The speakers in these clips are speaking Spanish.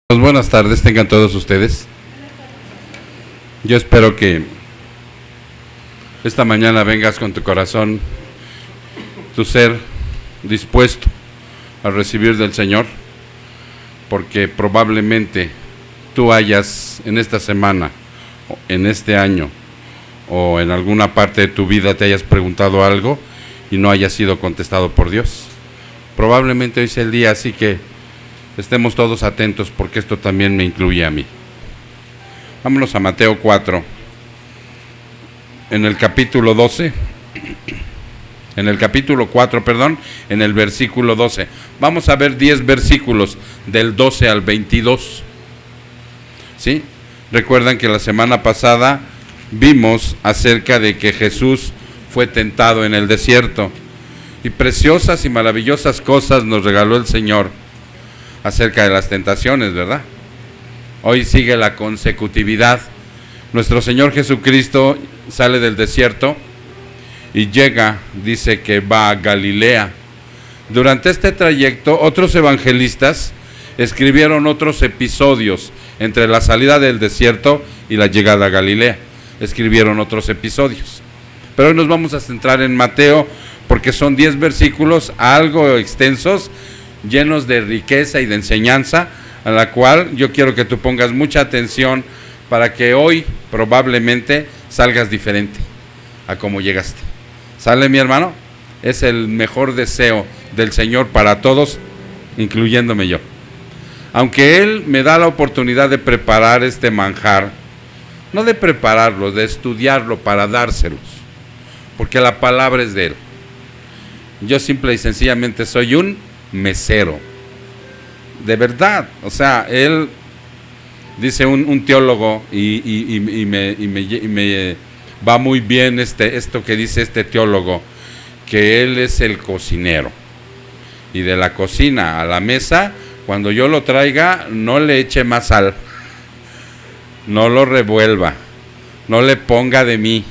Pues buenas tardes, tengan todos ustedes. Yo espero que esta mañana vengas con tu corazón, tu ser dispuesto a recibir del Señor, porque probablemente tú hayas en esta semana, en este año o en alguna parte de tu vida te hayas preguntado algo y no haya sido contestado por Dios. Probablemente hoy sea el día, así que estemos todos atentos porque esto también me incluye a mí. Vámonos a Mateo 4, en el capítulo 12, en el capítulo 4, perdón, en el versículo 12. Vamos a ver 10 versículos del 12 al 22. ¿Sí? Recuerdan que la semana pasada vimos acerca de que Jesús fue tentado en el desierto y preciosas y maravillosas cosas nos regaló el Señor acerca de las tentaciones, ¿verdad? Hoy sigue la consecutividad. Nuestro Señor Jesucristo sale del desierto y llega, dice que va a Galilea. Durante este trayecto, otros evangelistas escribieron otros episodios entre la salida del desierto y la llegada a Galilea. Escribieron otros episodios. Pero hoy nos vamos a centrar en Mateo porque son 10 versículos algo extensos, llenos de riqueza y de enseñanza, a la cual yo quiero que tú pongas mucha atención para que hoy probablemente salgas diferente a como llegaste. ¿Sale, mi hermano? Es el mejor deseo del Señor para todos, incluyéndome yo. Aunque Él me da la oportunidad de preparar este manjar, no de prepararlo, de estudiarlo para dárselos, porque la palabra es de Él. Yo simple y sencillamente soy un mesero, de verdad. O sea, él dice un teólogo y me va muy bien esto que dice este teólogo, que él es el cocinero y de la cocina a la mesa, cuando yo lo traiga no le eche más sal, no lo revuelva, no le ponga de mí,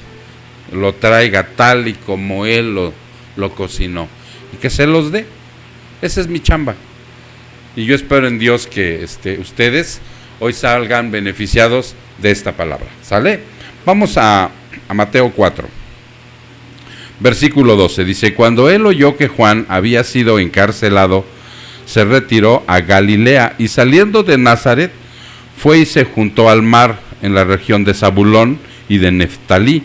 lo traiga tal y como él lo cocinó y que se los dé. Esa es mi chamba. Y yo espero en Dios que ustedes hoy salgan beneficiados de esta palabra. ¿Sale? Vamos a Mateo 4. Versículo 12. Dice: cuando él oyó que Juan había sido encarcelado, se retiró a Galilea y saliendo de Nazaret, fue y se juntó al mar en la región de Zabulón y de Neftalí,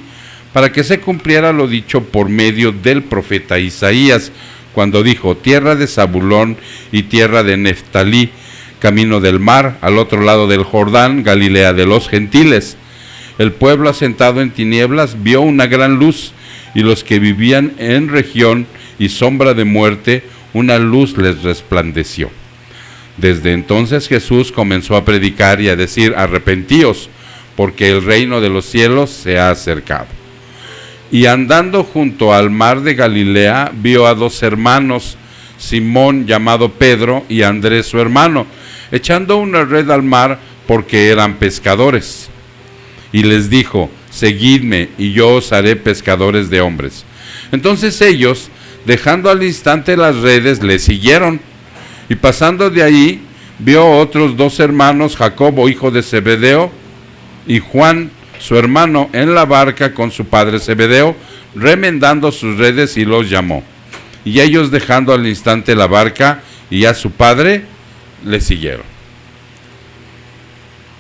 para que se cumpliera lo dicho por medio del profeta Isaías, cuando dijo: tierra de Zabulón y tierra de Neftalí, camino del mar, al otro lado del Jordán, Galilea de los gentiles. El pueblo asentado en tinieblas vio una gran luz, y los que vivían en región y sombra de muerte, una luz les resplandeció. Desde entonces Jesús comenzó a predicar y a decir: arrepentíos, porque el reino de los cielos se ha acercado. Y andando junto al mar de Galilea, vio a dos hermanos, Simón llamado Pedro y Andrés su hermano, echando una red al mar porque eran pescadores. Y les dijo: seguidme y yo os haré pescadores de hombres. Entonces ellos, dejando al instante las redes, le siguieron. Y pasando de ahí, vio otros dos hermanos, Jacobo hijo de Zebedeo y Juan su hermano, en la barca con su padre Zebedeo, remendando sus redes, y los llamó. Y ellos, dejando al instante la barca y a su padre, le siguieron.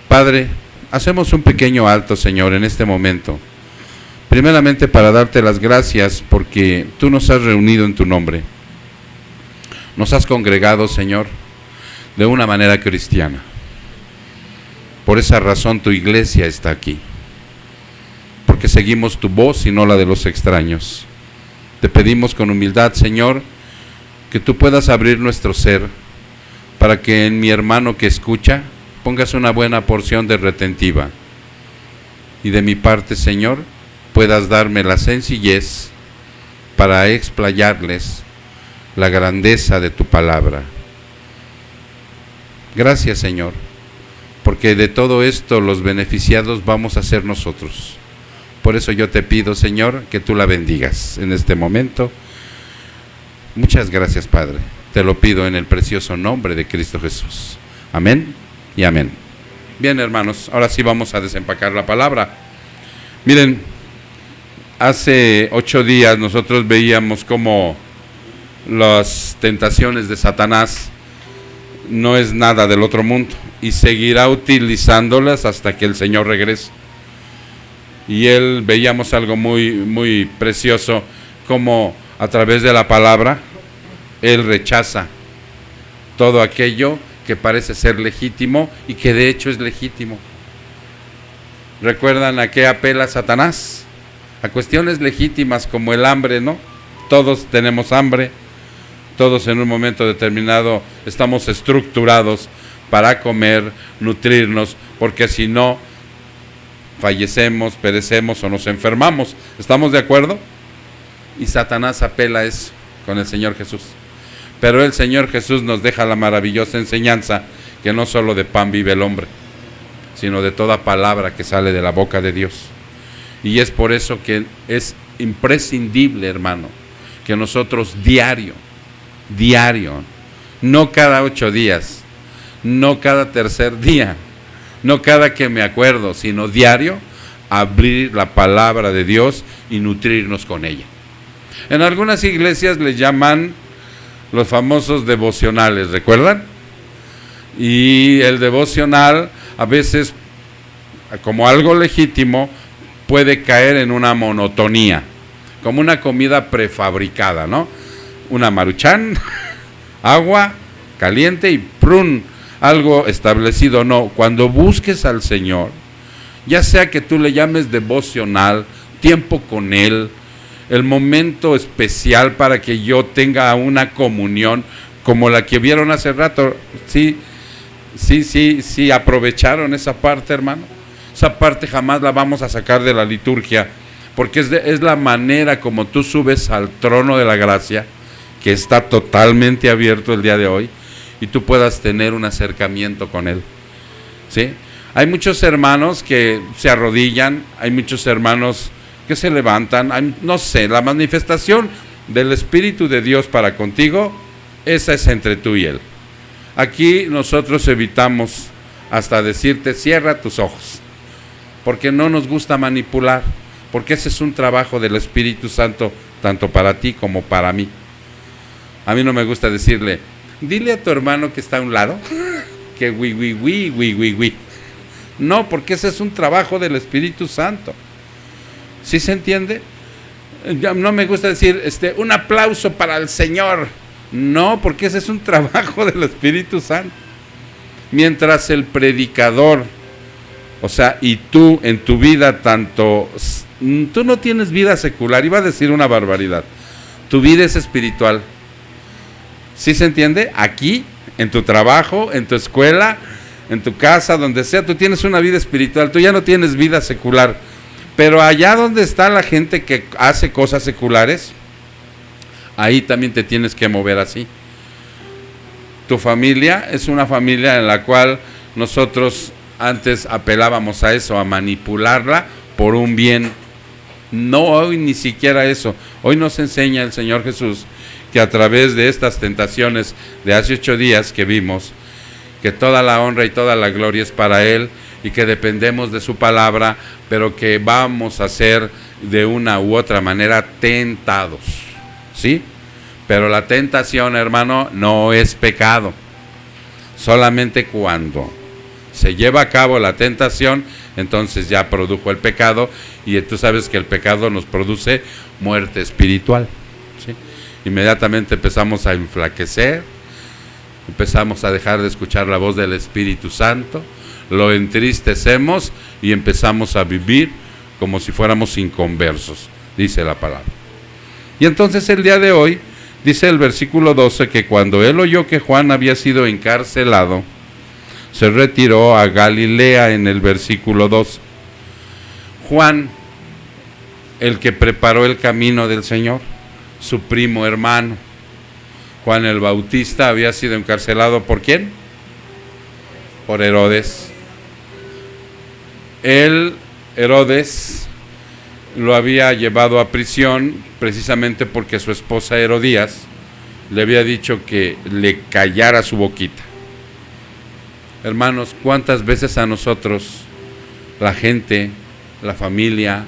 Padre, hacemos un pequeño alto, Señor, en este momento. Primeramente para darte las gracias porque tú nos has reunido en tu nombre. Nos has congregado, Señor, de una manera cristiana. Por esa razón tu iglesia está aquí, porque seguimos tu voz y no la de los extraños. Te pedimos con humildad, Señor, que tú puedas abrir nuestro ser para que en mi hermano que escucha pongas una buena porción de retentiva, y de mi parte, Señor, puedas darme la sencillez para explayarles la grandeza de tu palabra. Gracias, Señor, porque de todo esto los beneficiados vamos a ser nosotros. Por eso yo te pido, Señor, que tú la bendigas en este momento. Muchas gracias, Padre. Te lo pido en el precioso nombre de Cristo Jesús. Amén y amén. Bien, hermanos, ahora sí vamos a desempacar la palabra. Miren, hace 8 días nosotros veíamos cómo las tentaciones de Satanás no es nada del otro mundo y seguirá utilizándolas hasta que el Señor regrese. Y veíamos algo muy, muy precioso, como a través de la palabra Él rechaza todo aquello que parece ser legítimo y que de hecho es legítimo. ¿Recuerdan a qué apela Satanás? A cuestiones legítimas como el hambre, ¿no? Todos tenemos hambre, todos en un momento determinado estamos estructurados para comer, nutrirnos, porque si no, fallecemos, perecemos o nos enfermamos. ¿Estamos de acuerdo? Y Satanás apela a eso con el Señor Jesús. Pero el Señor Jesús nos deja la maravillosa enseñanza que no solo de pan vive el hombre, sino de toda palabra que sale de la boca de Dios. Y es por eso que es imprescindible, hermano, que nosotros diario, no cada 8 días, no cada tercer día, no cada que me acuerdo, sino diario, abrir la palabra de Dios y nutrirnos con ella. En algunas iglesias le llaman los famosos devocionales, ¿recuerdan? Y el devocional a veces, como algo legítimo, puede caer en una monotonía, como una comida prefabricada, ¿no? Una Maruchan, agua caliente y prun, algo establecido. No, cuando busques al Señor, ya sea que tú le llames devocional, tiempo con Él, el momento especial para que yo tenga una comunión como la que vieron hace rato. Sí, aprovecharon esa parte, hermano. Esa parte jamás la vamos a sacar de la liturgia, porque es la manera como tú subes al trono de la gracia, que está totalmente abierto el día de hoy, y tú puedas tener un acercamiento con Él. ¿Sí? Hay muchos hermanos que se arrodillan, hay muchos hermanos que se levantan, no sé, la manifestación del Espíritu de Dios para contigo, esa es entre tú y Él. Aquí nosotros evitamos hasta decirte, cierra tus ojos, porque no nos gusta manipular, porque ese es un trabajo del Espíritu Santo, tanto para ti como para mí. A mí no me gusta decirle, dile a tu hermano que está a un lado, que oui. No, porque ese es un trabajo del Espíritu Santo. ¿Sí se entiende? No me gusta decir un aplauso para el Señor. No, porque ese es un trabajo del Espíritu Santo. Mientras el predicador, o sea, y tú en tu vida tanto, tú no tienes vida secular, iba a decir una barbaridad. Tu vida es espiritual. ¿Sí se entiende? Aquí, en tu trabajo, en tu escuela, en tu casa, donde sea, tú tienes una vida espiritual, tú ya no tienes vida secular. Pero allá donde está la gente que hace cosas seculares, ahí también te tienes que mover así. Tu familia es una familia en la cual nosotros antes apelábamos a eso, a manipularla por un bien. No, hoy ni siquiera eso. Hoy nos enseña el Señor Jesús que a través de estas tentaciones de hace 8 días que vimos, que toda la honra y toda la gloria es para Él, y que dependemos de su palabra, pero que vamos a ser de una u otra manera tentados, ¿sí? Pero la tentación, hermano, no es pecado. Solamente cuando se lleva a cabo la tentación, entonces ya produjo el pecado, y tú sabes que el pecado nos produce muerte espiritual, ¿sí? Inmediatamente empezamos a enflaquecer, empezamos a dejar de escuchar la voz del Espíritu Santo, lo entristecemos y empezamos a vivir como si fuéramos inconversos, dice la palabra. Y entonces el día de hoy, dice el versículo 12, que cuando él oyó que Juan había sido encarcelado, se retiró a Galilea, en el versículo 2. Juan, el que preparó el camino del Señor, su primo hermano, Juan el Bautista, había sido encarcelado ¿por quién? Por Herodes. Herodes lo había llevado a prisión precisamente porque su esposa Herodías le había dicho que le callara su boquita. Hermanos, ¿cuántas veces a nosotros, la gente, la familia,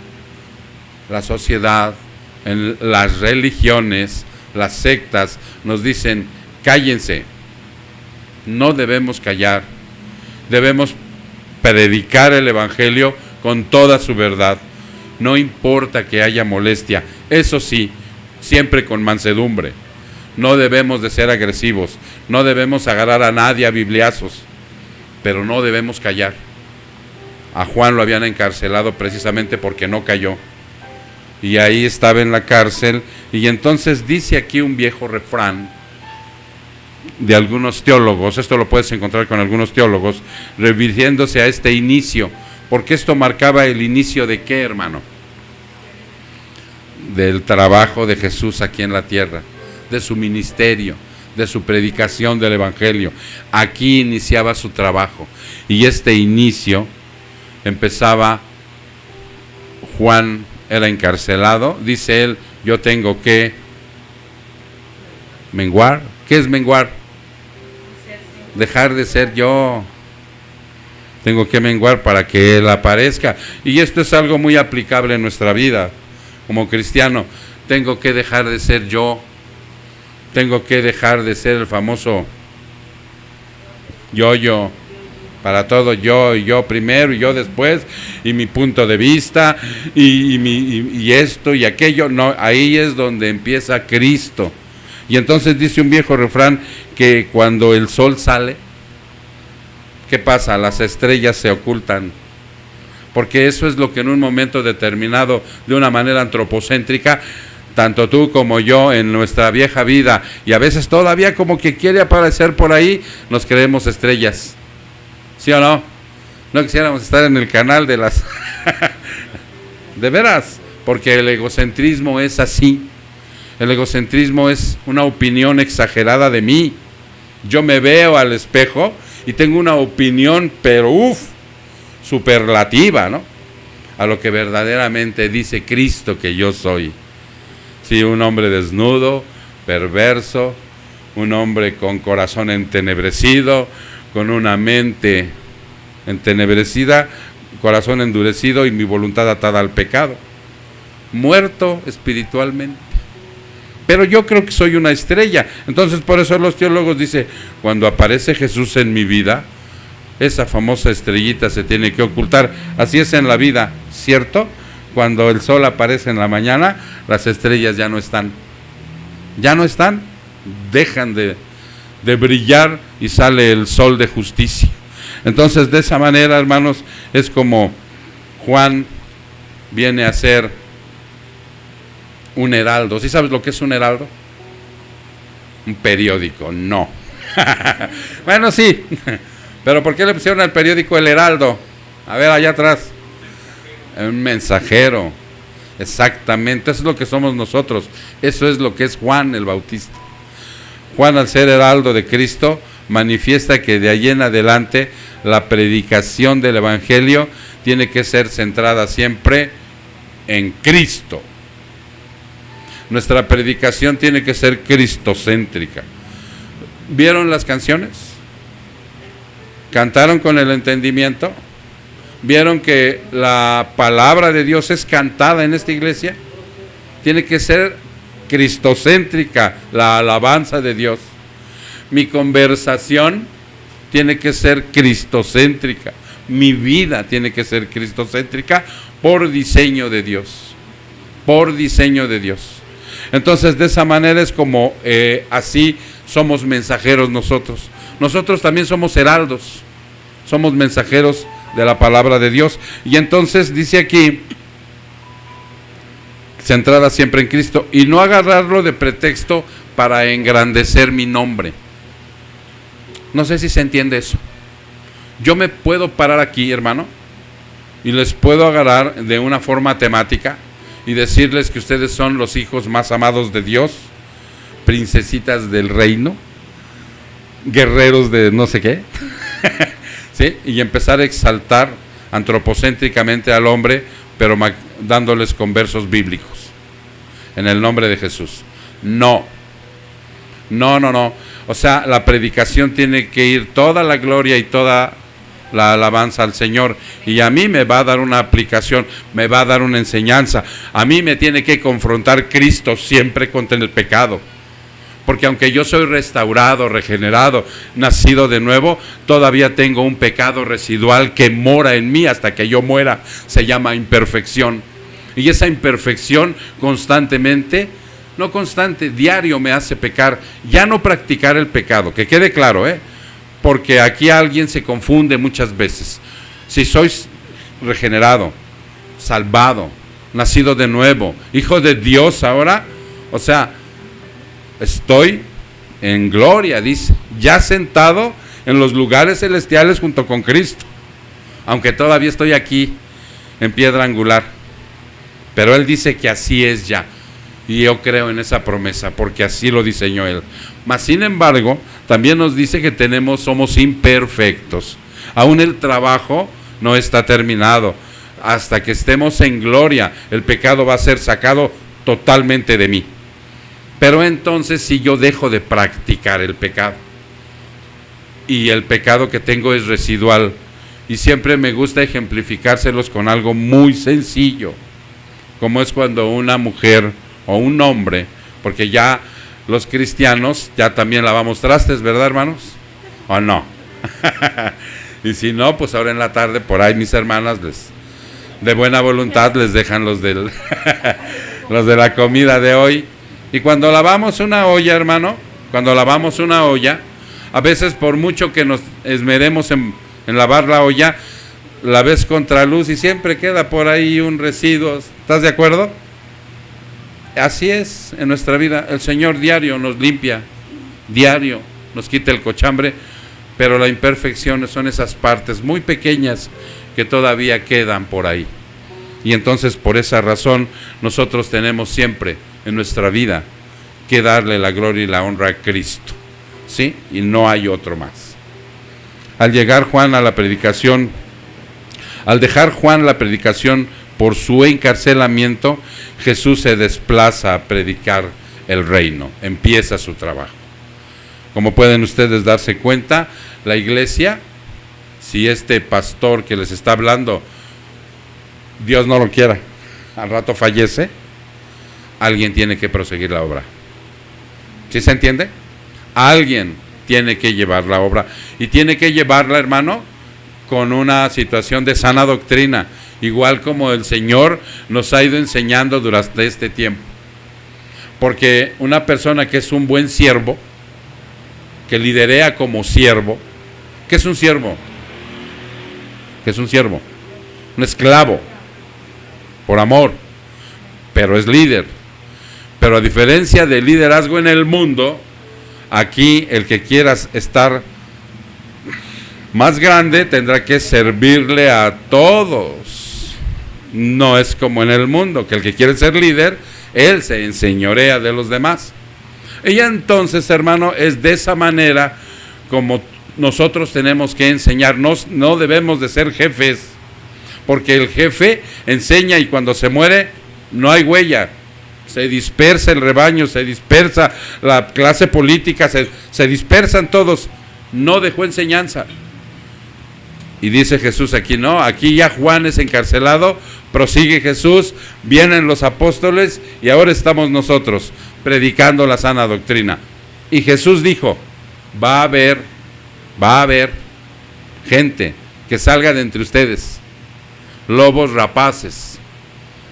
la sociedad, en las religiones, las sectas, nos dicen, cállense? No debemos callar, debemos predicar el Evangelio con toda su verdad, no importa que haya molestia, eso sí, siempre con mansedumbre. No debemos de ser agresivos, no debemos agarrar a nadie a bibliazos, pero no debemos callar. A Juan lo habían encarcelado precisamente porque no cayó, y ahí estaba en la cárcel. Y entonces dice aquí un viejo refrán de algunos teólogos, esto lo puedes encontrar con algunos teólogos, refiriéndose a este inicio, porque esto marcaba el inicio de ¿qué, hermano? Del trabajo de Jesús aquí en la tierra, de su ministerio, de su predicación del Evangelio. Aquí iniciaba su trabajo, y este inicio empezaba. Juan era encarcelado, dice él, yo tengo que menguar. ¿Qué es menguar? Dejar de ser yo. Tengo que menguar para que Él aparezca. Y esto es algo muy aplicable en nuestra vida como cristiano. Tengo que dejar de ser yo. Tengo que dejar de ser el famoso yo. Para todo yo, y yo primero, y yo después, y mi punto de vista, y esto y aquello. No, ahí es donde empieza Cristo. Y entonces dice un viejo refrán que cuando el sol sale, ¿qué pasa? Las estrellas se ocultan. Porque eso es lo que en un momento determinado, de una manera antropocéntrica, tanto tú como yo en nuestra vieja vida, y a veces todavía como que quiere aparecer por ahí, nos creemos estrellas. ¿Sí o no? No quisiéramos estar en el canal de las... De veras, porque el egocentrismo es así. El egocentrismo es una opinión exagerada de mí. Yo me veo al espejo y tengo una opinión, pero superlativa, ¿no? A lo que verdaderamente dice Cristo que yo soy. Sí, un hombre desnudo, perverso, un hombre con corazón entenebrecido, con una mente entenebrecida, corazón endurecido y mi voluntad atada al pecado. Muerto espiritualmente. Pero yo creo que soy una estrella. Entonces por eso los teólogos dicen, cuando aparece Jesús en mi vida, esa famosa estrellita se tiene que ocultar. Así es en la vida, ¿cierto? Cuando el sol aparece en la mañana, las estrellas ya no están. Ya no están. Dejan de brillar y sale el sol de justicia. Entonces de esa manera, hermanos, es como Juan viene a ser un heraldo. ¿Sí sabes lo que es un heraldo? Un periódico, no. Bueno, sí. Pero ¿por qué le pusieron al periódico el heraldo? A ver, allá atrás. Un mensajero. Exactamente, eso es lo que somos nosotros. Eso es lo que es Juan el Bautista. Juan, al ser heraldo de Cristo, manifiesta que de allí en adelante la predicación del Evangelio tiene que ser centrada siempre en Cristo. Nuestra predicación tiene que ser cristocéntrica. ¿Vieron las canciones? ¿Cantaron con el entendimiento? ¿Vieron que la palabra de Dios es cantada en esta iglesia? Tiene que ser cristocéntrica la alabanza de Dios. Mi conversación tiene que ser cristocéntrica. Mi vida tiene que ser cristocéntrica por diseño de Dios. Por diseño de Dios. Entonces de esa manera es como así somos mensajeros nosotros. Nosotros también somos heraldos. Somos mensajeros de la palabra de Dios. Y entonces dice aquí, centrada siempre en Cristo, y no agarrarlo de pretexto para engrandecer mi nombre. No sé si se entiende eso. Yo me puedo parar aquí, hermano, y les puedo agarrar de una forma temática y decirles que ustedes son los hijos más amados de Dios, princesitas del reino, guerreros de no sé qué. ¿Sí? Y empezar a exaltar antropocéntricamente al hombre, pero dándoles con versos bíblicos en el nombre de Jesús. No. O sea, la predicación tiene que ir toda la gloria y toda la alabanza al Señor, y a mí me va a dar una aplicación, me va a dar una enseñanza. A mí me tiene que confrontar Cristo siempre contra el pecado, porque aunque yo soy restaurado, regenerado, nacido de nuevo, todavía tengo un pecado residual que mora en mí hasta que yo muera. Se llama imperfección, y esa imperfección constantemente, no constante, diario me hace pecar. Ya no practicar el pecado, que quede claro, porque aquí alguien se confunde muchas veces. Si sois regenerado, salvado, nacido de nuevo, hijo de Dios ahora, o sea, estoy en gloria, dice, ya sentado en los lugares celestiales junto con Cristo, aunque todavía estoy aquí en piedra angular, pero Él dice que así es ya, y yo creo en esa promesa, porque así lo diseñó Él. Mas sin embargo, también nos dice que somos imperfectos. Aún el trabajo no está terminado. Hasta que estemos en gloria, el pecado va a ser sacado totalmente de mí. Pero entonces, si yo dejo de practicar el pecado, y el pecado que tengo es residual, y siempre me gusta ejemplificárselos con algo muy sencillo, como es cuando una mujer o un hombre, porque ya los cristianos ya también lavamos trastes, ¿verdad, hermanos? ¿O no? Y si no, pues ahora en la tarde por ahí mis hermanas de buena voluntad les dejan los de la comida de hoy. Y cuando lavamos una olla, hermano, a veces por mucho que nos esmeremos en lavar la olla, la ves contra luz y siempre queda por ahí un residuo. ¿Estás de acuerdo? Así es en nuestra vida. El Señor diario nos limpia, diario nos quita el cochambre, pero la imperfección son esas partes muy pequeñas que todavía quedan por ahí. Y entonces por esa razón nosotros tenemos siempre en nuestra vida que darle la gloria y la honra a Cristo, ¿sí? Y no hay otro más. Al dejar Juan la predicación por su encarcelamiento, Jesús se desplaza a predicar el reino, empieza su trabajo. Como pueden ustedes darse cuenta, la iglesia, si este pastor que les está hablando, Dios no lo quiera, al rato fallece, alguien tiene que proseguir la obra. ¿Sí se entiende? Alguien tiene que llevar la obra, y tiene que llevarla, hermano, con una situación de sana doctrina, igual como el Señor nos ha ido enseñando durante este tiempo. Porque una persona que es un buen siervo, que liderea como siervo, ¿qué es un siervo? ¿Qué es un siervo? Un esclavo, por amor, pero es líder. Pero a diferencia del liderazgo en el mundo, aquí el que quiera estar más grande tendrá que servirle a todos. No es como en el mundo, que el que quiere ser líder, él se enseñorea de los demás. Y entonces, hermano, es de esa manera como nosotros tenemos que enseñarnos. No debemos de ser jefes, porque el jefe enseña y cuando se muere no hay huella. Se dispersa el rebaño, se dispersa la clase política, se dispersan todos. No dejó enseñanza. Y dice Jesús aquí, no, aquí ya Juan es encarcelado, prosigue Jesús, vienen los apóstoles y ahora estamos nosotros predicando la sana doctrina. Y Jesús dijo, va a haber gente que salga de entre ustedes, lobos rapaces,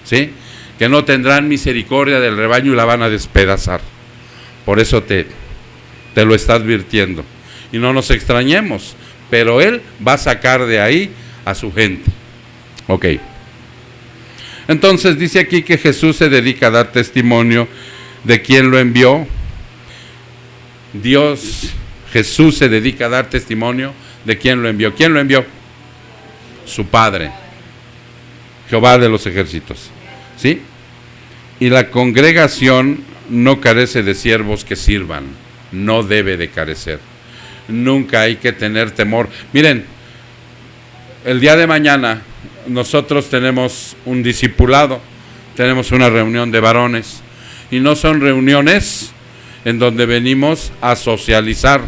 ¿sí? Que no tendrán misericordia del rebaño y la van a despedazar. Por eso te lo está advirtiendo. Y no nos extrañemos, pero Él va a sacar de ahí a su gente. Ok. Entonces dice aquí que Jesús se dedica a dar testimonio de quién lo envió. Jesús se dedica a dar testimonio de quién lo envió. ¿Quién lo envió? Su Padre, Jehová de los ejércitos. ¿Sí? Y la congregación no carece de siervos que sirvan. No debe de carecer. Nunca hay que tener temor. Miren, el día de mañana nosotros tenemos un discipulado, tenemos una reunión de varones, y no son reuniones en donde venimos a socializar,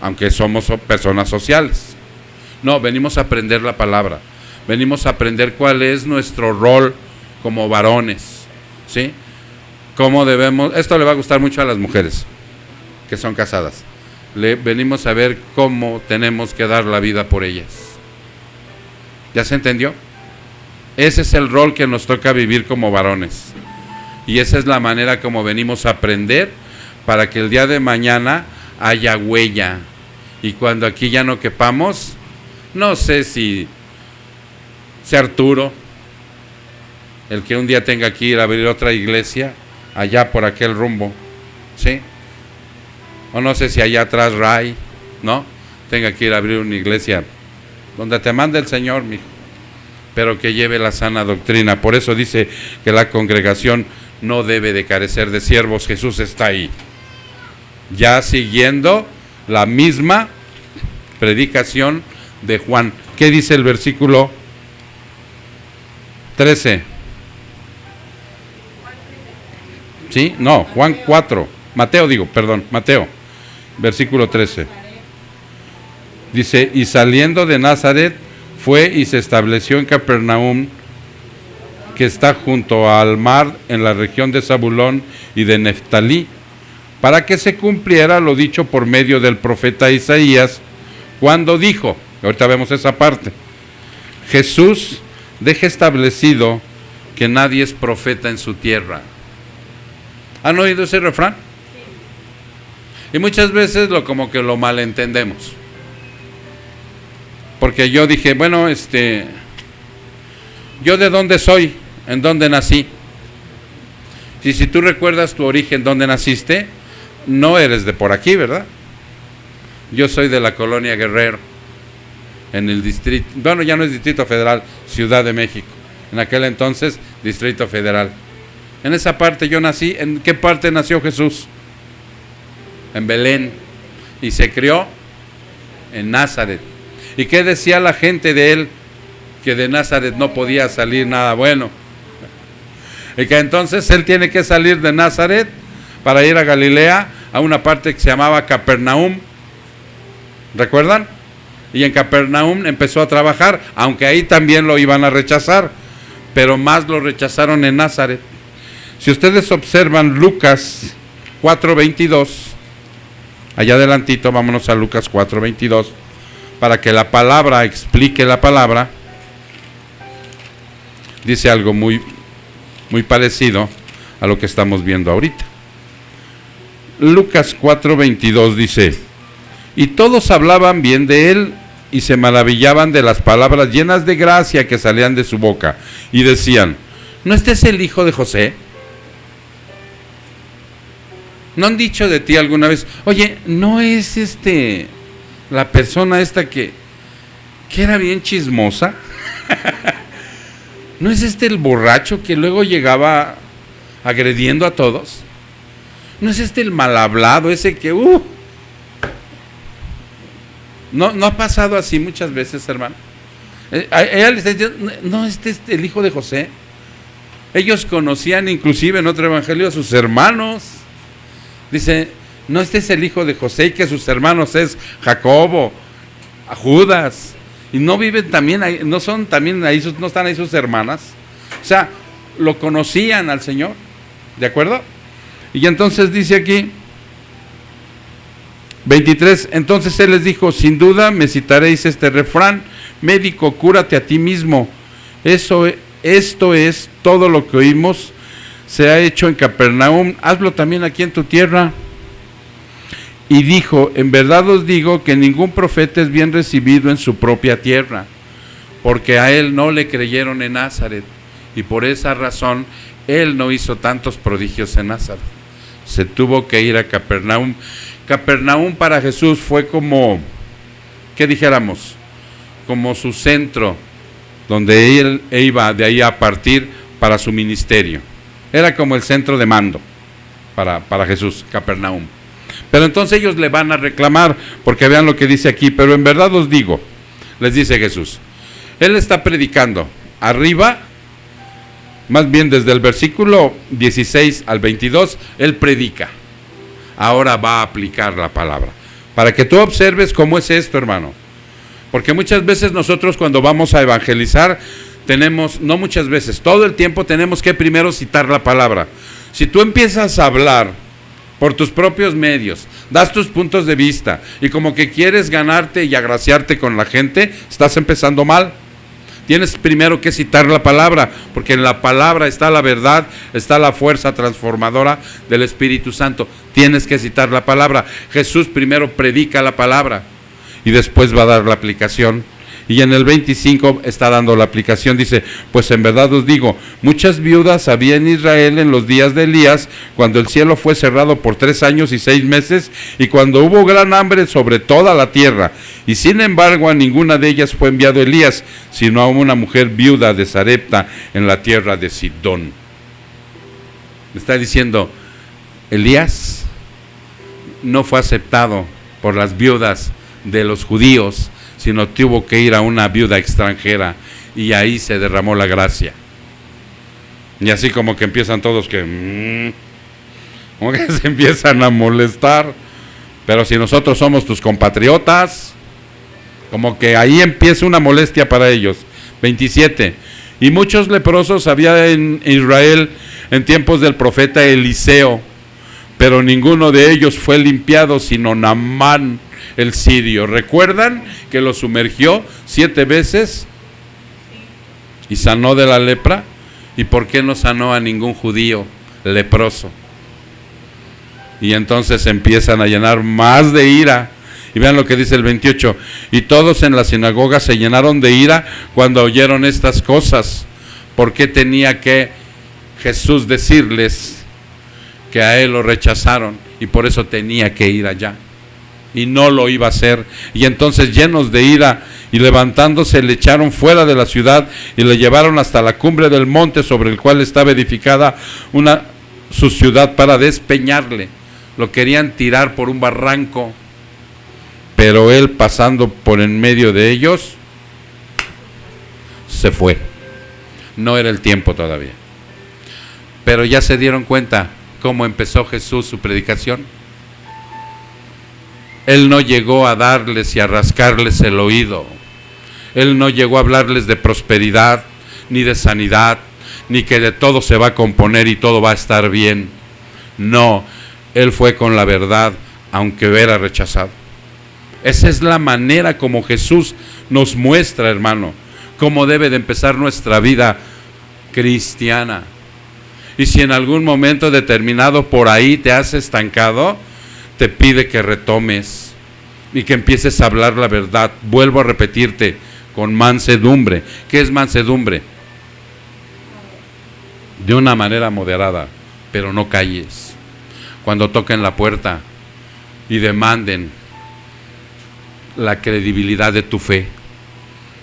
aunque somos personas sociales. No, venimos a aprender la palabra, venimos a aprender cuál es nuestro rol como varones, ¿sí? Cómo debemos, esto le va a gustar mucho a las mujeres que son casadas. Venimos a ver cómo tenemos que dar la vida por ellas. ¿Ya se entendió? Ese es el rol que nos toca vivir como varones. Y esa es la manera como venimos a aprender para que el día de mañana haya huella. Y cuando aquí ya no quepamos, no sé si Arturo, el que un día tenga que ir a abrir otra iglesia, allá por aquel rumbo, ¿sí? O no sé si allá atrás Ray, ¿no? Tenga que ir a abrir una iglesia donde te mande el Señor, mijo, pero que lleve la sana doctrina. Por eso dice que la congregación no debe de carecer de siervos. Jesús está ahí, ya siguiendo la misma predicación de Juan. ¿Qué dice el versículo 13? ¿Sí? No, Juan 4. Mateo, versículo 13. Dice, y saliendo de Nazaret, fue y se estableció en Capernaum, que está junto al mar, en la región de Zabulón y de Neftalí, para que se cumpliera lo dicho por medio del profeta Isaías, cuando dijo, ahorita vemos esa parte, Jesús deja establecido que nadie es profeta en su tierra. ¿Han oído ese refrán? Y muchas veces como que lo malentendemos. Porque yo dije, bueno, ¿yo de dónde soy? ¿En dónde nací? Y si tú recuerdas tu origen, dónde naciste, no eres de por aquí, ¿verdad? Yo soy de la colonia Guerrero, en el distrito, bueno, ya no es Distrito Federal, Ciudad de México. En aquel entonces, Distrito Federal. En esa parte yo nací. ¿En qué parte nació Jesús? En Belén. Y se crió en Nazaret. ¿Y qué decía la gente de él? Que de Nazaret no podía salir nada bueno. Y que entonces él tiene que salir de Nazaret para ir a Galilea, a una parte que se llamaba Capernaum. ¿Recuerdan? Y en Capernaum empezó a trabajar, aunque ahí también lo iban a rechazar, pero más lo rechazaron en Nazaret. Si ustedes observan Lucas 4:22, allá adelantito, vámonos a Lucas 4:22, para que la palabra explique la palabra. Dice algo muy, muy parecido a lo que estamos viendo ahorita. Lucas 4:22 dice, y todos hablaban bien de él y se maravillaban de las palabras llenas de gracia que salían de su boca, y decían, ¿no este es el hijo de José? ¿No han dicho de ti alguna vez, oye, no es la persona esta que era bien chismosa? ¿No es el borracho que luego llegaba agrediendo a todos? ¿No es el mal hablado, ese que ¿No ha pasado así muchas veces, hermano? Ella le está diciendo, ¿no es el hijo de José? Ellos conocían inclusive en otro evangelio a sus hermanos. Dice, ¿no es el hijo de José y que sus hermanos es Jacobo, Judas? Y no viven también ahí, no son también ahí, no están ahí sus hermanas. O sea, lo conocían al Señor, ¿de acuerdo? Y entonces dice aquí 23, entonces él les dijo, sin duda me citaréis este refrán, médico, cúrate a ti mismo. Esto es todo lo que oímos se ha hecho en Capernaum, hazlo también aquí en tu tierra. Y dijo, en verdad os digo que ningún profeta es bien recibido en su propia tierra, porque a él no le creyeron en Nazaret, y por esa razón él no hizo tantos prodigios en Nazaret. Se tuvo que ir a Capernaum. Capernaum para Jesús fue como, ¿qué dijéramos? Como su centro, donde él iba de ahí a partir para su ministerio. Era como el centro de mando para Jesús, Capernaum. Pero entonces ellos le van a reclamar, porque vean lo que dice aquí, pero en verdad os digo, les dice Jesús, él está predicando arriba, más bien desde el versículo 16 al 22, él predica. ahora va a aplicar la palabra. Para que tú observes cómo es esto, hermano. Porque muchas veces nosotros cuando vamos a evangelizar, no muchas veces, todo el tiempo tenemos que primero citar la palabra. Si tú empiezas a hablar por tus propios medios, das tus puntos de vista y como que quieres ganarte y agraciarte con la gente, estás empezando mal. Tienes primero que citar la palabra, porque en la palabra está la verdad, está la fuerza transformadora del Espíritu Santo. Tienes que citar la palabra. Jesús primero predica la palabra y después va a dar la aplicación. Y en el 25 está dando la aplicación, dice, pues en verdad os digo, muchas viudas había en Israel en los días de Elías, cuando el cielo fue cerrado por 3 años y 6 meses, y cuando hubo gran hambre sobre toda la tierra. Y sin embargo a ninguna de ellas fue enviado Elías, sino a una mujer viuda de Sarepta en la tierra de Sidón. Me está diciendo, Elías no fue aceptado por las viudas de los judíos, sino tuvo que ir a una viuda extranjera, y ahí se derramó la gracia. Y así como que empiezan todos como que se empiezan a molestar. Pero si nosotros somos tus compatriotas, como que ahí empieza una molestia para ellos. 27. Y muchos leprosos había en Israel en tiempos del profeta Eliseo, pero ninguno de ellos fue limpiado, sino Naamán el sirio. ¿Recuerdan que lo sumergió 7 veces y sanó de la lepra? ¿Y por qué no sanó a ningún judío leproso? Y entonces empiezan a llenar más de ira. Y vean lo que dice el 28. Y todos en la sinagoga se llenaron de ira cuando oyeron estas cosas. ¿Por qué tenía que Jesús decirles que a él lo rechazaron? Y por eso tenía que ir allá. Y no lo iba a hacer. Y entonces, llenos de ira y levantándose, le echaron fuera de la ciudad y le llevaron hasta la cumbre del monte sobre el cual estaba edificada su ciudad, para despeñarle. Lo querían tirar por un barranco, pero él, pasando por en medio de ellos, se fue. No era el tiempo todavía. Pero ya se dieron cuenta cómo empezó Jesús su predicación. Él no llegó a darles y a rascarles el oído. Él no llegó a hablarles de prosperidad, ni de sanidad, ni que de todo se va a componer y todo va a estar bien. No, Él fue con la verdad, aunque era rechazado. Esa es la manera como Jesús nos muestra, hermano, cómo debe de empezar nuestra vida cristiana. Y si en algún momento determinado por ahí te has estancado, te pide que retomes y que empieces a hablar la verdad. Vuelvo a repetirte, con mansedumbre. ¿Qué es mansedumbre? De una manera moderada, pero no calles. Cuando toquen la puerta y demanden la credibilidad de tu fe,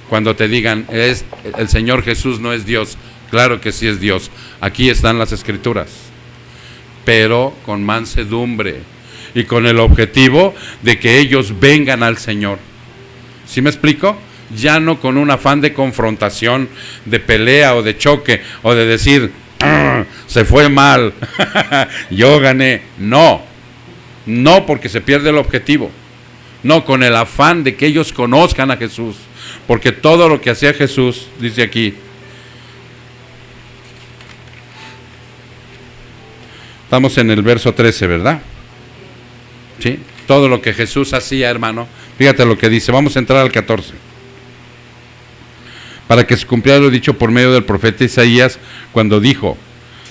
cuando te digan, el Señor Jesús no es Dios, claro que sí es Dios, aquí están las Escrituras, pero con mansedumbre y con el objetivo de que ellos vengan al Señor. ¿Sí me explico? Ya no con un afán de confrontación, de pelea o de choque, o de decir, se fue mal, yo gané. No, porque se pierde el objetivo. No, con el afán de que ellos conozcan a Jesús, porque todo lo que hacía Jesús, dice aquí, estamos en el verso 13, ¿verdad? ¿Sí? Todo lo que Jesús hacía, hermano, fíjate lo que dice. Vamos a entrar al 14. Para que se cumpliera lo dicho por medio del profeta Isaías, cuando dijo,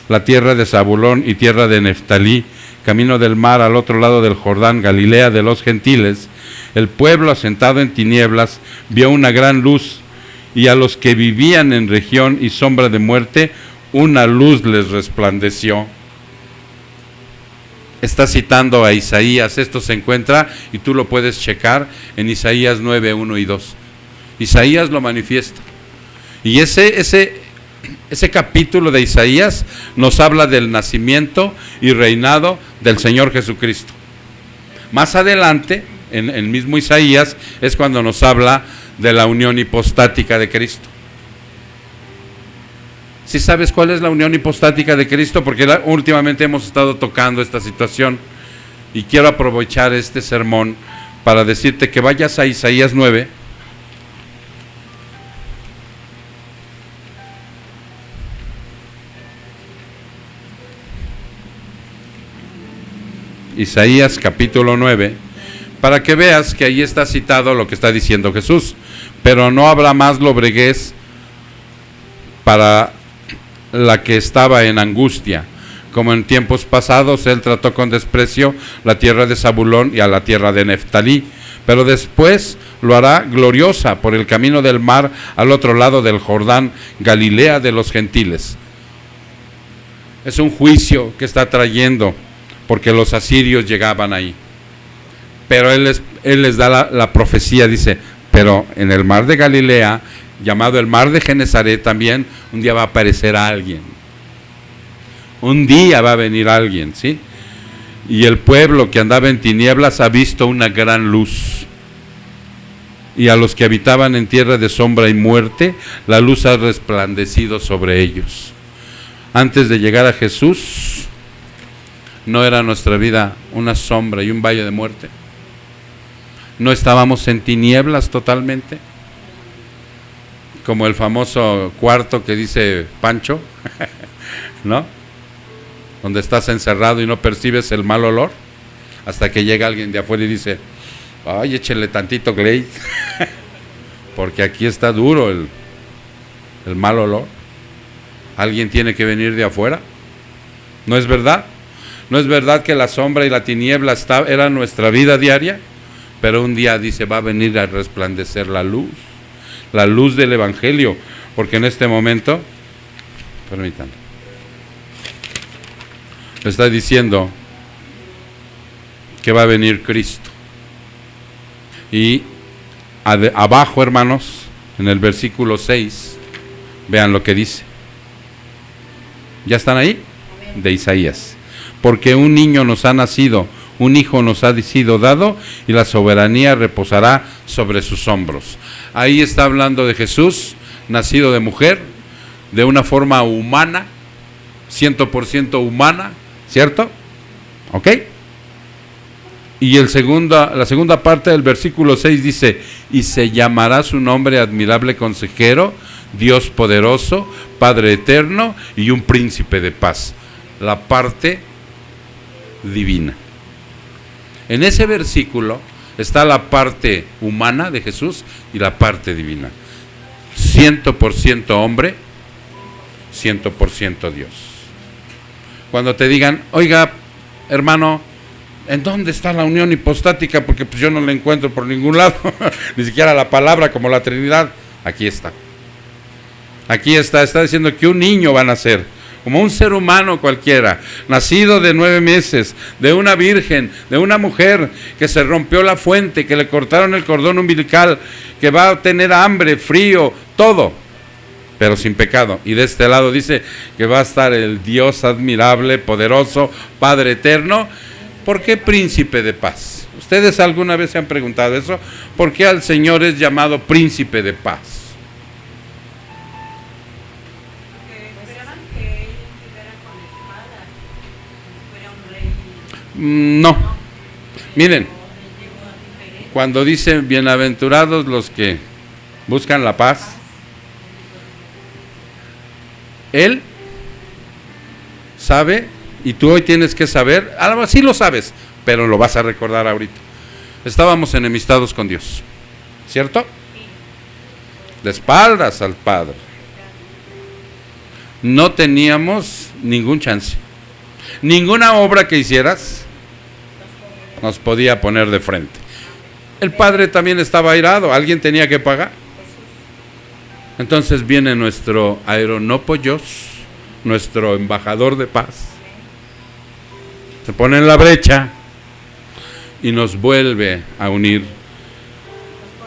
la tierra de Zabulón y tierra de Neftalí, camino del mar al otro lado del Jordán, Galilea de los gentiles, el pueblo asentado en tinieblas vio una gran luz, y a los que vivían en región y sombra de muerte, una luz les resplandeció. Está citando a Isaías. Esto se encuentra, y tú lo puedes checar, en Isaías 9, 1 y 2. Isaías lo manifiesta. Y ese capítulo de Isaías nos habla del nacimiento y reinado del Señor Jesucristo. Más adelante, en el mismo Isaías, es cuando nos habla de la unión hipostática de Cristo. ¿Sí sabes cuál es la unión hipostática de Cristo? Porque últimamente hemos estado tocando esta situación Y quiero aprovechar este sermón para decirte que vayas a Isaías 9. Isaías capítulo 9, para que veas que ahí está citado lo que está diciendo Jesús. Pero no habrá más lobreguez para la que estaba en angustia, como en tiempos pasados él trató con desprecio la tierra de Zabulón y a la tierra de Neftalí, pero después lo hará gloriosa por el camino del mar al otro lado del Jordán, Galilea de los gentiles. Es un juicio que está trayendo, porque los asirios llegaban ahí. Pero él les da la profecía, dice, pero en el mar de Galilea, llamado el mar de Genesaret también, un día va a aparecer alguien. Un día va a venir alguien, ¿sí? Y el pueblo que andaba en tinieblas ha visto una gran luz. Y a los que habitaban en tierra de sombra y muerte, la luz ha resplandecido sobre ellos. Antes de llegar a Jesús, ¿no era nuestra vida una sombra y un valle de muerte? ¿No estábamos en tinieblas totalmente? Como el famoso cuarto que dice Pancho, ¿no? Donde estás encerrado y no percibes el mal olor, hasta que llega alguien de afuera y dice, ay, échele tantito Glade, porque aquí está duro el mal olor. Alguien tiene que venir de afuera. ¿No es verdad? ¿No es verdad que la sombra y la tiniebla era nuestra vida diaria? Pero un día dice, va a venir a resplandecer la luz del Evangelio, porque en este momento, permítanme, está diciendo que va a venir Cristo. Y abajo, hermanos, en el versículo 6, vean lo que dice. ¿Ya están ahí? De Isaías. Porque un niño nos ha nacido, un hijo nos ha sido dado, y la soberanía reposará sobre sus hombros. Ahí está hablando de Jesús, nacido de mujer, de una forma humana, 100% humana, ¿cierto? ¿Ok? Y la segunda parte del versículo 6 dice, y se llamará su nombre admirable consejero, Dios poderoso, Padre eterno y un príncipe de paz. La parte divina. En ese versículo está la parte humana de Jesús y la parte divina. 100% hombre, 100% Dios. Cuando te digan, oiga, hermano, ¿en dónde está la unión hipostática? Porque pues yo no la encuentro por ningún lado, ni siquiera la palabra como la Trinidad. Aquí está. Aquí está diciendo que un niño va a nacer, como un ser humano cualquiera, nacido de 9 meses, de una virgen, de una mujer que se rompió la fuente, que le cortaron el cordón umbilical, que va a tener hambre, frío, todo, pero sin pecado. Y de este lado dice que va a estar el Dios admirable, poderoso, Padre eterno. ¿Por qué príncipe de paz? ¿Ustedes alguna vez se han preguntado eso? ¿Por qué al Señor es llamado príncipe de paz? No. Miren, cuando dice bienaventurados los que buscan la paz, Él sabe, y tú hoy tienes que saber, algo así lo sabes, pero lo vas a recordar ahorita. Estábamos enemistados con Dios, ¿cierto? De espaldas al Padre. No teníamos ningún chance. Ninguna obra que hicieras nos podía poner de frente. El Padre también estaba airado, alguien tenía que pagar. Entonces viene nuestro aeronopollos, nuestro embajador de paz, se pone en la brecha y nos vuelve a unir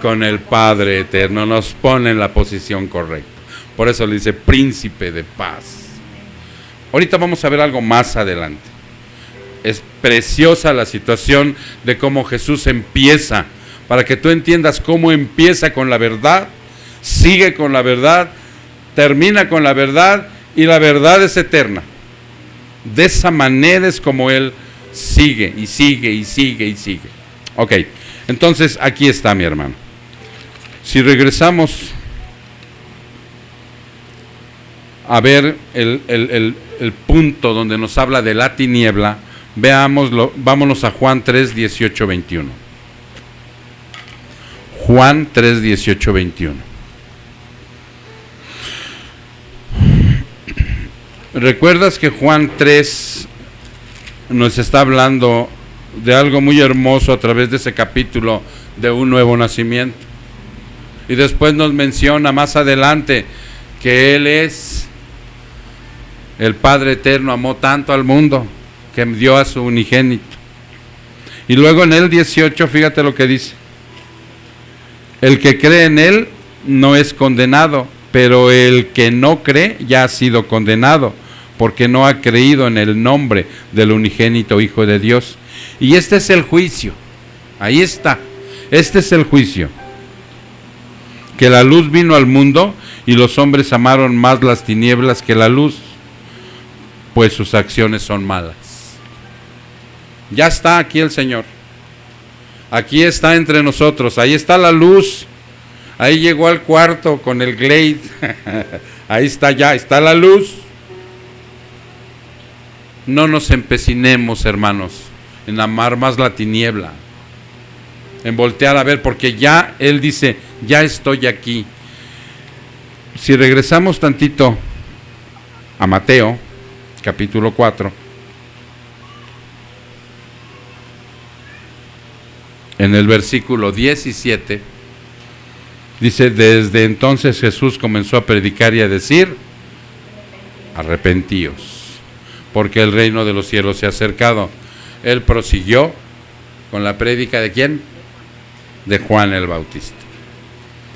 con el Padre eterno, nos pone en la posición correcta. Por eso le dice príncipe de paz. Ahorita vamos a ver algo más adelante. Es preciosa la situación de cómo Jesús empieza, para que tú entiendas cómo empieza con la verdad, sigue con la verdad, termina con la verdad, y la verdad es eterna. De esa manera es como Él sigue y sigue y sigue y sigue. Ok, entonces aquí está, mi hermano. Si regresamos a ver el punto donde nos habla de la tiniebla, veámoslo, vámonos a Juan 3, 18, 21. Juan 3, 18, 21. ¿Recuerdas que Juan 3 nos está hablando de algo muy hermoso a través de ese capítulo de un nuevo nacimiento? Y después nos menciona más adelante que Él es el Padre Eterno, amó tanto al mundo que dio a su unigénito. Y luego en el 18, fíjate lo que dice: el que cree en Él no es condenado, pero el que no cree ya ha sido condenado, porque no ha creído en el nombre del unigénito Hijo de Dios. Y este es el juicio, ahí está, este es el juicio, que la luz vino al mundo y los hombres amaron más las tinieblas que la luz, pues sus acciones son malas. Ya está aquí el Señor, aquí está entre nosotros, ahí está la luz, ahí llegó al cuarto con el Glade, ahí está, ya está la luz. No nos empecinemos, hermanos, en amar más la tiniebla, en voltear a ver, porque ya Él dice, ya estoy aquí. Si regresamos tantito a Mateo, capítulo 4, en el versículo 17, dice: desde entonces Jesús comenzó a predicar y a decir: arrepentíos, porque el reino de los cielos se ha acercado. Él prosiguió con la prédica ¿de quién? De Juan el Bautista.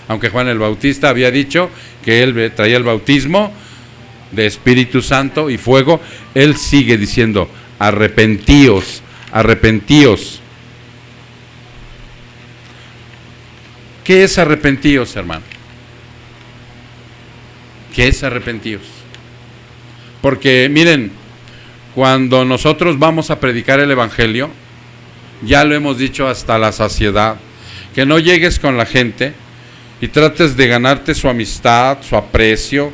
Aunque Juan el Bautista había dicho que él traía el bautismo de Espíritu Santo y fuego, él sigue diciendo: arrepentíos, arrepentíos. ¿Qué es arrepentíos, hermano? ¿Qué es arrepentíos? Porque miren, cuando nosotros vamos a predicar el Evangelio, ya lo hemos dicho hasta la saciedad, que no llegues con la gente y trates de ganarte su amistad, su aprecio,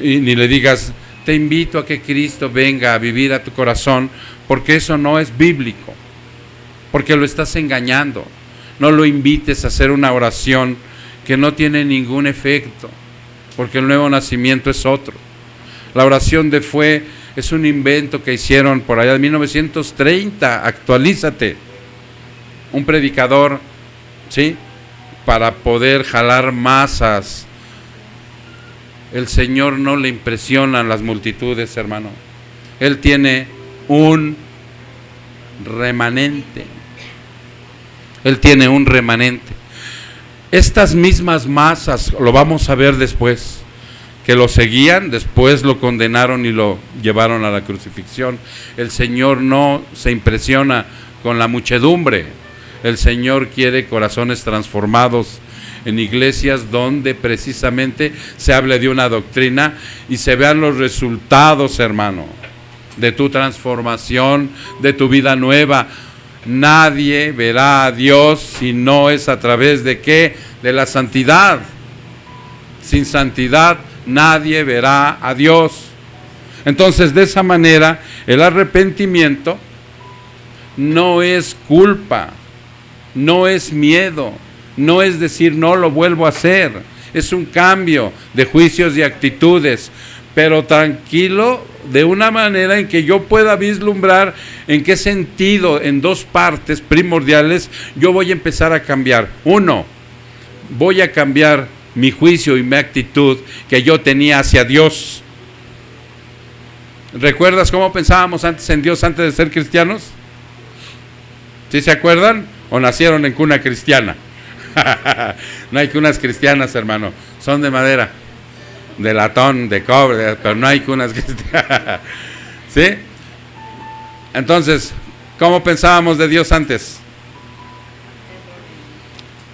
y ni le digas: te invito a que Cristo venga a vivir a tu corazón, porque eso no es bíblico, porque lo estás engañando. No lo invites a hacer una oración que no tiene ningún efecto, porque el nuevo nacimiento es otro. La oración de fe es un invento que hicieron por allá en 1930, actualízate. Un predicador, ¿sí?, para poder jalar masas. El Señor no le impresionan las multitudes, hermano. Él tiene un remanente. Él tiene un remanente. Estas mismas masas, lo vamos a ver después, que lo seguían, después lo condenaron y lo llevaron a la crucifixión. El Señor no se impresiona con la muchedumbre. El Señor quiere corazones transformados en iglesias donde precisamente se hable de una doctrina y se vean los resultados, hermano, de tu transformación, de tu vida nueva. Nadie verá a Dios si no es a través de ¿qué? De la santidad. Sin santidad nadie verá a Dios. Entonces, de esa manera, el arrepentimiento no es culpa, no es miedo, no es decir no lo vuelvo a hacer. Es un cambio de juicios y actitudes, pero tranquilo, de una manera en que yo pueda vislumbrar en qué sentido, en dos partes primordiales, yo voy a empezar a cambiar. Uno, voy a cambiar mi juicio y mi actitud que yo tenía hacia Dios. ¿Recuerdas cómo pensábamos antes en Dios antes de ser cristianos? ¿Sí se acuerdan? ¿O nacieron en cuna cristiana? No hay cunas cristianas, hermano, son de madera, de latón, de cobre, pero no hay cunas cristianas. ¿Sí? Entonces, ¿cómo pensábamos de Dios antes?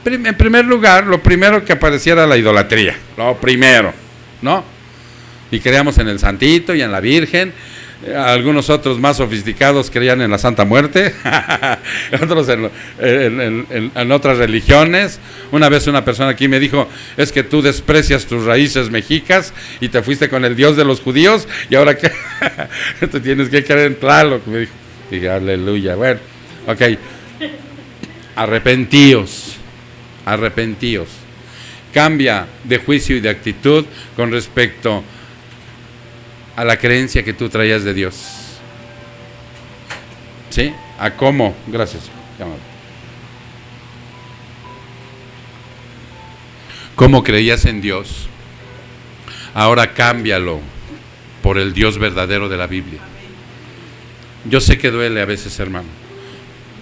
En primer lugar, lo primero que apareciera era la idolatría, lo primero, ¿no? Y creíamos en el santito y en la virgen. Algunos otros más sofisticados creían en la Santa Muerte, otros en otras religiones. Una vez una persona aquí me dijo, es que tú desprecias tus raíces mexicas y te fuiste con el Dios de los judíos y ahora que tú tienes que creer en Tlaloc, me dijo. Dije, aleluya. Bueno, ok. Arrepentíos. Cambia de juicio y de actitud con respecto a la creencia que tú traías de Dios. ¿Sí? ¿A cómo? Gracias. ¿Cómo creías en Dios? Ahora cámbialo por el Dios verdadero de la Biblia. Yo sé que duele a veces, hermano,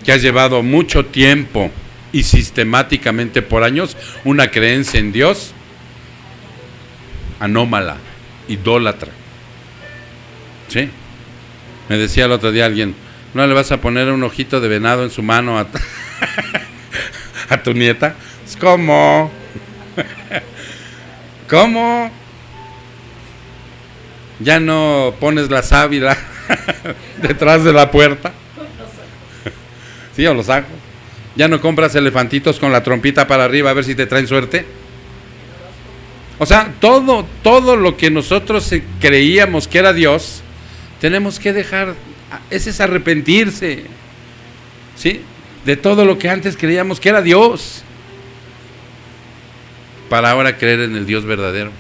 que has llevado mucho tiempo y sistemáticamente por años una creencia en Dios anómala, idólatra. ¿Sí? Me decía el otro día alguien, ¿no le vas a poner un ojito de venado en su mano a tu nieta? ¿Cómo? ¿Cómo? ¿Ya no pones la sábila detrás de la puerta? ¿Sí, o los ajos? ¿Ya no compras elefantitos con la trompita para arriba a ver si te traen suerte? O sea, todo lo que nosotros creíamos que era Dios, tenemos que dejar, ese es arrepentirse, ¿sí? De todo lo que antes creíamos que era Dios, para ahora creer en el Dios verdadero,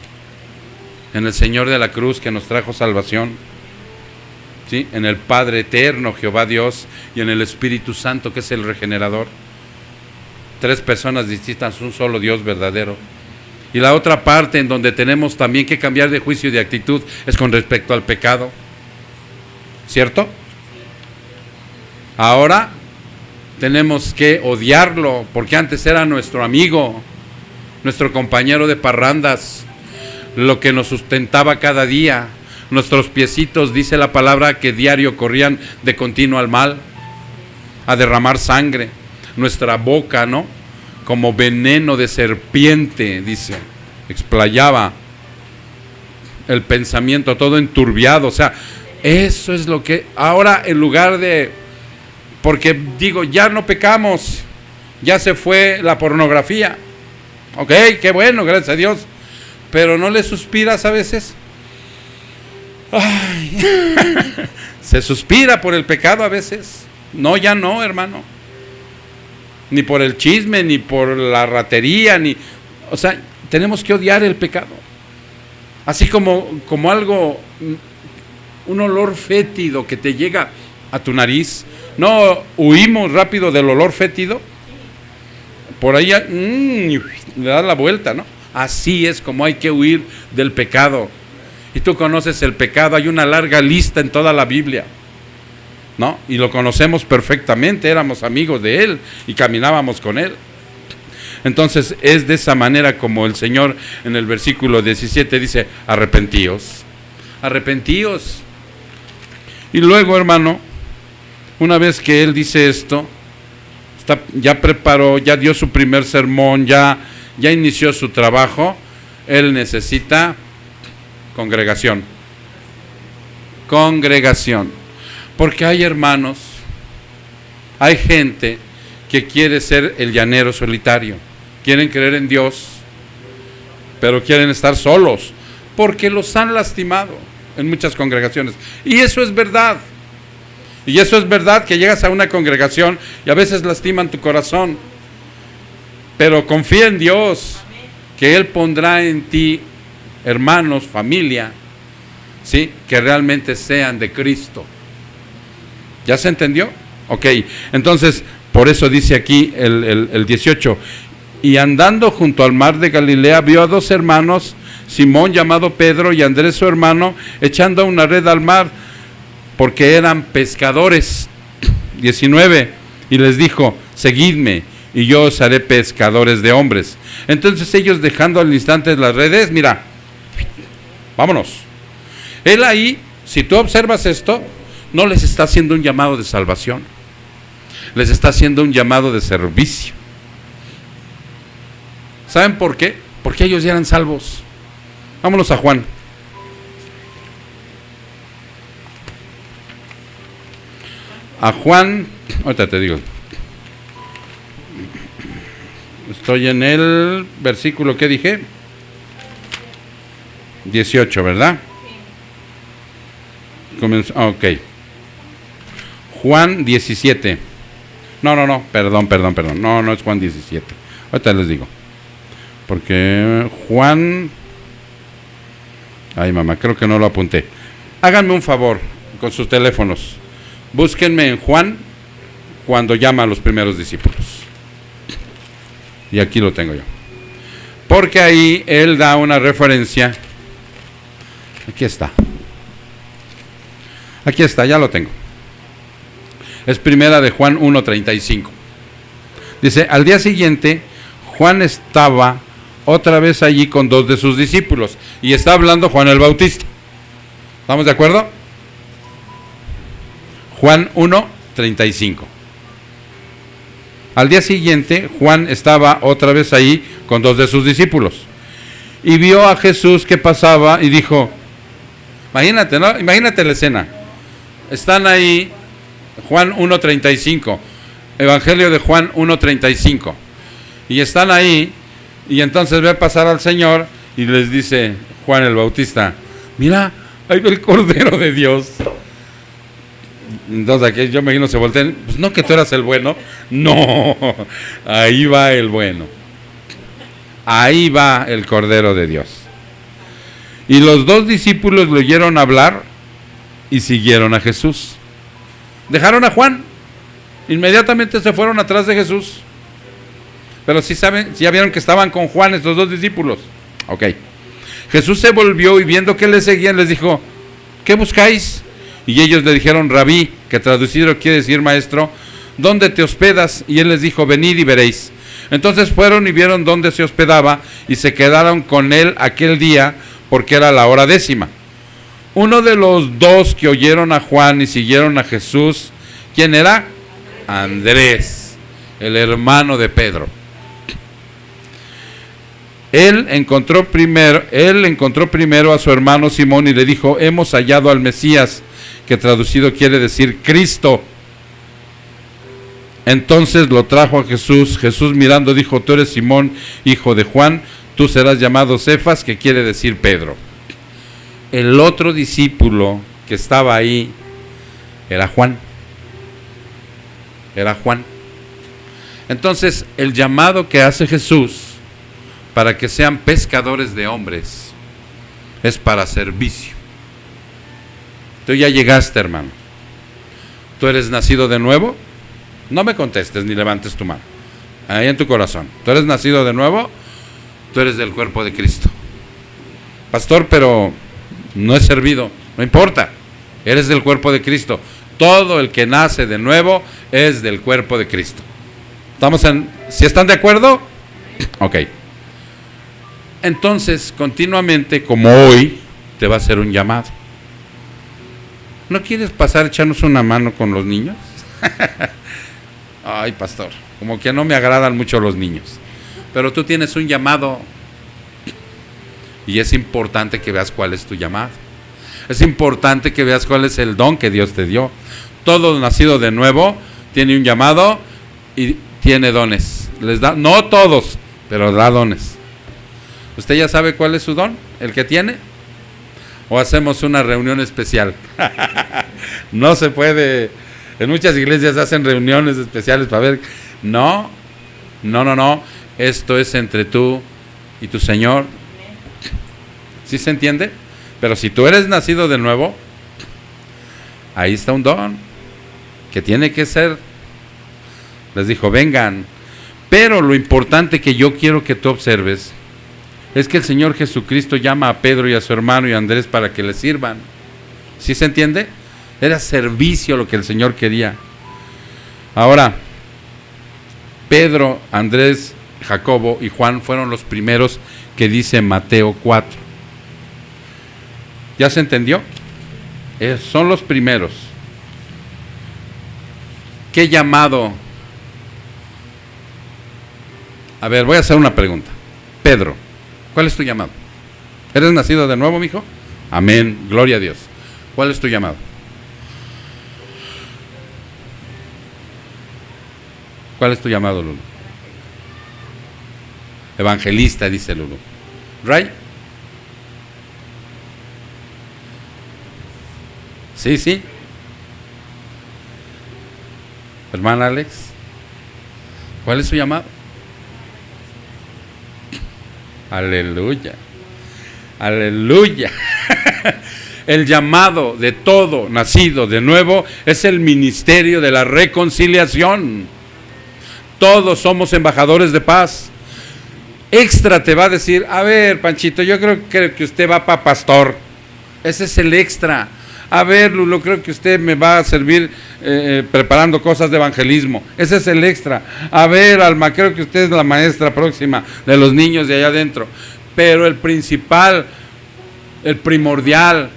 en el Señor de la cruz que nos trajo salvación, ¿sí? En el Padre eterno, Jehová Dios, y en el Espíritu Santo, que es el regenerador. 3 personas distintas, un solo Dios verdadero. Y la otra parte en donde tenemos también que cambiar de juicio y de actitud es con respecto al pecado, ¿cierto? Ahora tenemos que odiarlo, porque antes era nuestro amigo, nuestro compañero de parrandas, lo que nos sustentaba cada día. Nuestros piecitos, dice la palabra, que diario corrían de continuo al mal, a derramar sangre. Nuestra boca, ¿no? Como veneno de serpiente, dice, explayaba el pensamiento, todo enturbiado. O sea, eso es lo que ahora, en lugar de, porque digo, ya no pecamos, ya se fue la pornografía. Ok, qué bueno, gracias a Dios. Pero ¿no le suspiras a veces? Ay. Se suspira por el pecado a veces. No, ya no, hermano. Ni por el chisme, ni por la ratería, ni... O sea, tenemos que odiar el pecado. Así como algo, un olor fétido que te llega a tu nariz. ¿No huimos rápido del olor fétido? Por ahí le das la vuelta, ¿no? Así es como hay que huir del pecado. Y tú conoces el pecado, hay una larga lista en toda la Biblia, ¿no? Y lo conocemos perfectamente, éramos amigos de Él y caminábamos con Él. Entonces es de esa manera como el Señor en el versículo 17 dice, arrepentíos, arrepentíos. Y luego, hermano, una vez que Él dice esto, ya preparó, ya dio su primer sermón, ya inició su trabajo, Él necesita congregación. Congregación. Porque hay hermanos, hay gente que quiere ser el llanero solitario. Quieren creer en Dios, pero quieren estar solos, porque los han lastimado en muchas congregaciones. Y eso es verdad. Y eso es verdad, que llegas a una congregación y a veces lastiman tu corazón. Pero confía en Dios, que Él pondrá en ti hermanos, familia, ¿sí? Que realmente sean de Cristo. ¿Ya se entendió? Ok, entonces, por eso dice aquí el 18, y andando junto al mar de Galilea, vio a 2 hermanos, Simón llamado Pedro y Andrés su hermano, echando una red al mar, porque eran pescadores. 19, y les dijo, seguidme, y yo os haré pescadores de hombres. Entonces ellos, dejando al instante las redes, mira, vámonos. Él ahí, si tú observas esto, no les está haciendo un llamado de salvación, les está haciendo un llamado de servicio. ¿Saben por qué? Porque ellos ya eran salvos. Vámonos a Juan. a Juan, ahorita te digo. Estoy en el versículo que dije. 18, ¿verdad? Sí. Ok. Juan 17. No, perdón. No es Juan 17. Ahorita les digo. Porque Juan... Ay, mamá, creo que no lo apunté. Háganme un favor con sus teléfonos. Búsquenme en Juan cuando llama a los primeros discípulos. Y aquí lo tengo yo. Porque ahí él da una referencia. Aquí está, ya lo tengo. Es primera de Juan 1:35. Dice, al día siguiente, Juan estaba otra vez allí con 2 de sus discípulos. Y está hablando Juan el Bautista. ¿Estamos de acuerdo? Juan 1:35. Al día siguiente, Juan estaba otra vez ahí con 2 de sus discípulos. Y vio a Jesús que pasaba y dijo, imagínate, ¿no? Imagínate la escena. Están ahí, Juan 1:35, Evangelio de Juan 1:35. Y están ahí, y entonces ve pasar al Señor y les dice Juan el Bautista, mira, ahí ve el Cordero de Dios. Entonces aquí yo me imagino se voltean, pues no que tú eras el bueno, no, ahí va el bueno. Ahí va el Cordero de Dios. Y los 2 discípulos lo oyeron hablar y siguieron a Jesús. Dejaron a Juan. Inmediatamente se fueron atrás de Jesús. Pero sí saben, ya vieron que estaban con Juan estos 2 discípulos. Ok. Jesús se volvió y viendo que le seguían les dijo, ¿qué buscáis? Y ellos le dijeron, Rabí, que traducido quiere decir maestro, ¿dónde te hospedas? Y él les dijo, venid y veréis. Entonces fueron y vieron dónde se hospedaba y se quedaron con él aquel día porque era la hora 10. Uno de los 2 que oyeron a Juan y siguieron a Jesús, ¿quién era? Andrés, el hermano de Pedro. Él encontró primero a su hermano Simón y le dijo, hemos hallado al Mesías, que traducido quiere decir Cristo. Entonces lo trajo a Jesús. Jesús mirando dijo, tú eres Simón, hijo de Juan, tú serás llamado Cefas, que quiere decir Pedro. El otro discípulo que estaba ahí era Juan. Entonces el llamado que hace Jesús para que sean pescadores de hombres es para servicio. Tú ya llegaste, hermano. ¿Tú eres nacido de nuevo? No me contestes ni levantes tu mano. Ahí en tu corazón. ¿Tú eres nacido de nuevo? Tú eres del cuerpo de Cristo. Pastor, pero no he servido. No importa. Eres del cuerpo de Cristo. Todo el que nace de nuevo es del cuerpo de Cristo. ¿Sí están de acuerdo? Ok. Entonces, continuamente, como hoy, te va a hacer un llamado. ¿No quieres pasar echarnos una mano con los niños? Ay, pastor, como que no me agradan mucho los niños. Pero tú tienes un llamado. Y es importante que veas cuál es tu llamado. Es importante que veas cuál es el don que Dios te dio. Todo nacido de nuevo tiene un llamado y tiene dones. No todos, pero da dones. ¿Usted ya sabe cuál es su don? ¿El que tiene? ¿O hacemos una reunión especial? No se puede. En muchas iglesias hacen reuniones especiales para ver. No. Esto es entre tú y tu Señor. ¿Sí se entiende? Pero si tú eres nacido de nuevo, ahí está un don que tiene que ser. Les dijo, vengan. Pero lo importante que yo quiero que tú observes es que el Señor Jesucristo llama a Pedro y a su hermano y a Andrés para que le sirvan. ¿Sí se entiende? Era servicio lo que el Señor quería. Ahora, Pedro, Andrés, Jacobo y Juan fueron los primeros que dice Mateo 4. ¿Ya se entendió? Son los primeros. ¿Qué llamado? A ver, voy a hacer una pregunta. Pedro, ¿cuál es tu llamado? ¿Eres nacido de nuevo, mijo? Amén, gloria a Dios. ¿Cuál es tu llamado? ¿Cuál es tu llamado, Lulu? Evangelista, dice Lulu. ¿Ray? Sí, sí. Hermana Alex, ¿cuál es su llamado? Aleluya. Aleluya. El llamado de todo nacido de nuevo es el ministerio de la reconciliación. Todos somos embajadores de paz. Extra te va a decir, a ver, Panchito, yo creo que usted va para pastor. Ese es el extra. A ver, Lulo, creo que usted me va a servir preparando cosas de evangelismo. Ese es el extra. A ver, Alma, creo que usted es la maestra próxima de los niños de allá adentro. Pero el principal, el primordial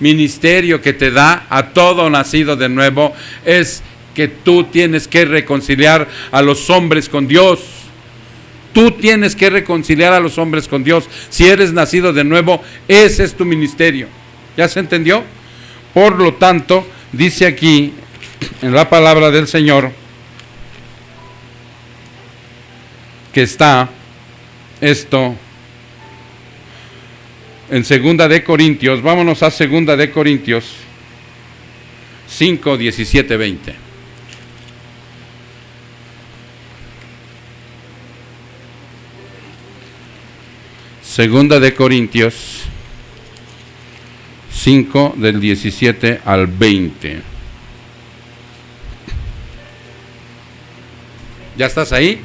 ministerio que te da a todo nacido de nuevo es que tú tienes que reconciliar a los hombres con Dios. Tú tienes que reconciliar a los hombres con Dios. Si eres nacido de nuevo, ese es tu ministerio. ¿Ya se entendió? Por lo tanto, dice aquí en la palabra del Señor que está esto en 2 de Corintios. Vámonos a 2 de Corintios 5, 17, 20. Segunda de Corintios 5 del 17 al 20. ¿Ya estás ahí?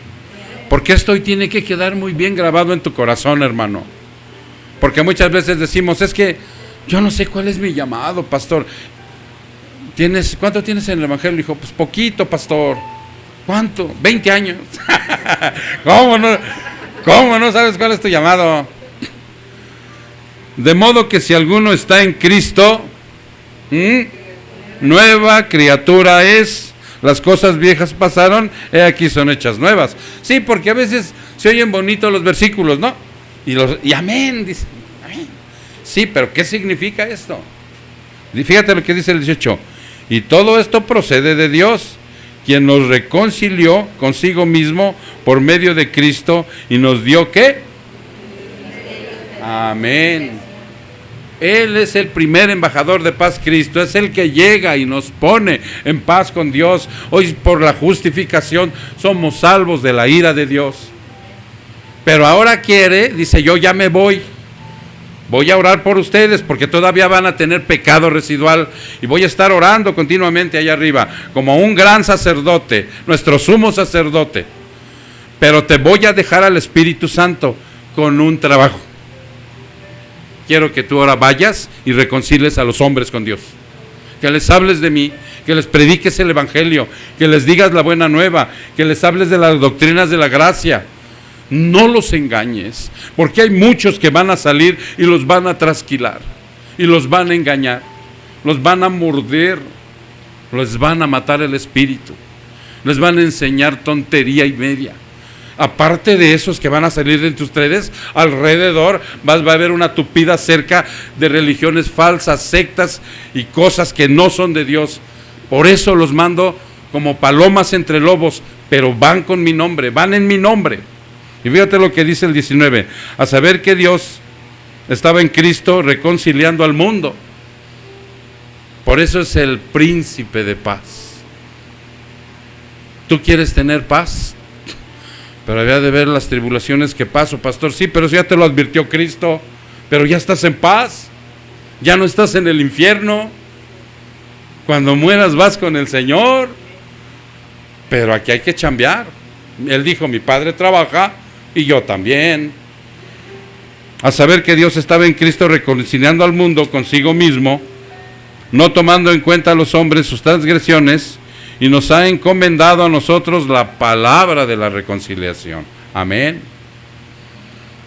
Porque esto hoy tiene que quedar muy bien grabado en tu corazón, hermano. Porque muchas veces decimos, es que yo no sé cuál es mi llamado, pastor. ¿Cuánto tienes en el evangelio? Dijo, pues poquito, pastor. ¿Cuánto? 20 años. ¿Cómo no sabes cuál es tu llamado? De modo que si alguno está en Cristo, nueva criatura es, las cosas viejas pasaron, he aquí son hechas nuevas. Sí, porque a veces se oyen bonitos los versículos, ¿no? Y amén, dice, amén. Sí, pero ¿qué significa esto? Y fíjate lo que dice el 18. Y todo esto procede de Dios, quien nos reconcilió consigo mismo por medio de Cristo y nos dio ¿qué? Amén. Él es el primer embajador de paz, Cristo, es el que llega y nos pone en paz con Dios. Hoy por la justificación somos salvos de la ira de Dios. Pero ahora quiere, dice, yo ya me voy a orar por ustedes porque todavía van a tener pecado residual y voy a estar orando continuamente allá arriba como un gran sacerdote, nuestro sumo sacerdote. Pero te voy a dejar al Espíritu Santo con un trabajo. Quiero que tú ahora vayas y reconcilies a los hombres con Dios. Que les hables de mí, que les prediques el Evangelio, que les digas la buena nueva, que les hables de las doctrinas de la gracia. No los engañes, porque hay muchos que van a salir y los van a trasquilar, y los van a engañar, los van a morder, les van a matar el espíritu, les van a enseñar tontería y media. Aparte de esos que van a salir de ustedes, alrededor va a haber una tupida cerca de religiones falsas, sectas y cosas que no son de Dios. Por eso los mando como palomas entre lobos, pero van con mi nombre, van en mi nombre. Y fíjate lo que dice el 19, a saber que Dios estaba en Cristo reconciliando al mundo. Por eso es el príncipe de paz. ¿Tú quieres tener paz? Pero había de ver las tribulaciones que paso, pastor. Sí, pero ya te lo advirtió Cristo. Pero ya estás en paz. Ya no estás en el infierno. Cuando mueras vas con el Señor. Pero aquí hay que chambear. Él dijo, mi Padre trabaja y yo también. A saber que Dios estaba en Cristo reconciliando al mundo consigo mismo, no tomando en cuenta a los hombres sus transgresiones, y nos ha encomendado a nosotros la palabra de la reconciliación. Amén.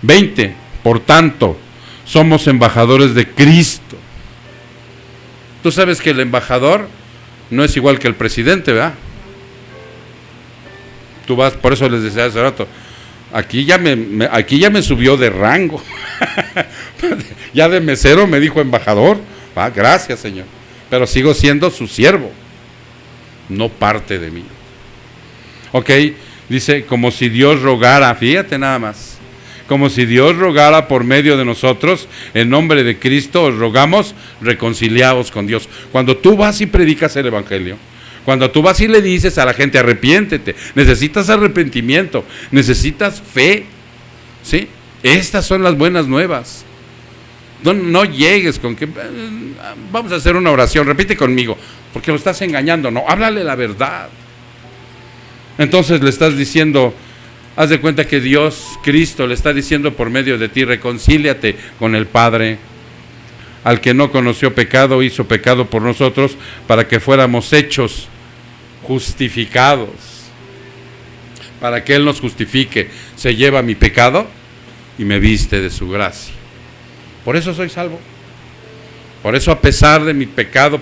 20. Por tanto, somos embajadores de Cristo. Tú sabes que el embajador no es igual que el presidente, ¿verdad? Tú vas, por eso les decía hace rato, aquí ya me subió de rango. Ya de mesero me dijo embajador. Gracias, Señor. Pero sigo siendo su siervo, no parte de mí. Ok, dice, como si Dios rogara, fíjate nada más, como si Dios rogara por medio de nosotros, en nombre de Cristo os rogamos, reconciliaos con Dios. Cuando tú vas y predicas el Evangelio, cuando tú vas y le dices a la gente, arrepiéntete, necesitas arrepentimiento, necesitas fe, ¿sí? Estas son las buenas nuevas. No llegues con que vamos a hacer una oración, repite conmigo, porque lo estás engañando. No, háblale la verdad. Entonces le estás diciendo, haz de cuenta que Dios, Cristo, le está diciendo por medio de ti, reconcíliate con el Padre. Al que no conoció pecado, hizo pecado por nosotros, para que fuéramos hechos justificados. Para que Él nos justifique, se lleva mi pecado y me viste de su gracia. Por eso soy salvo. Por eso, a pesar de mi pecado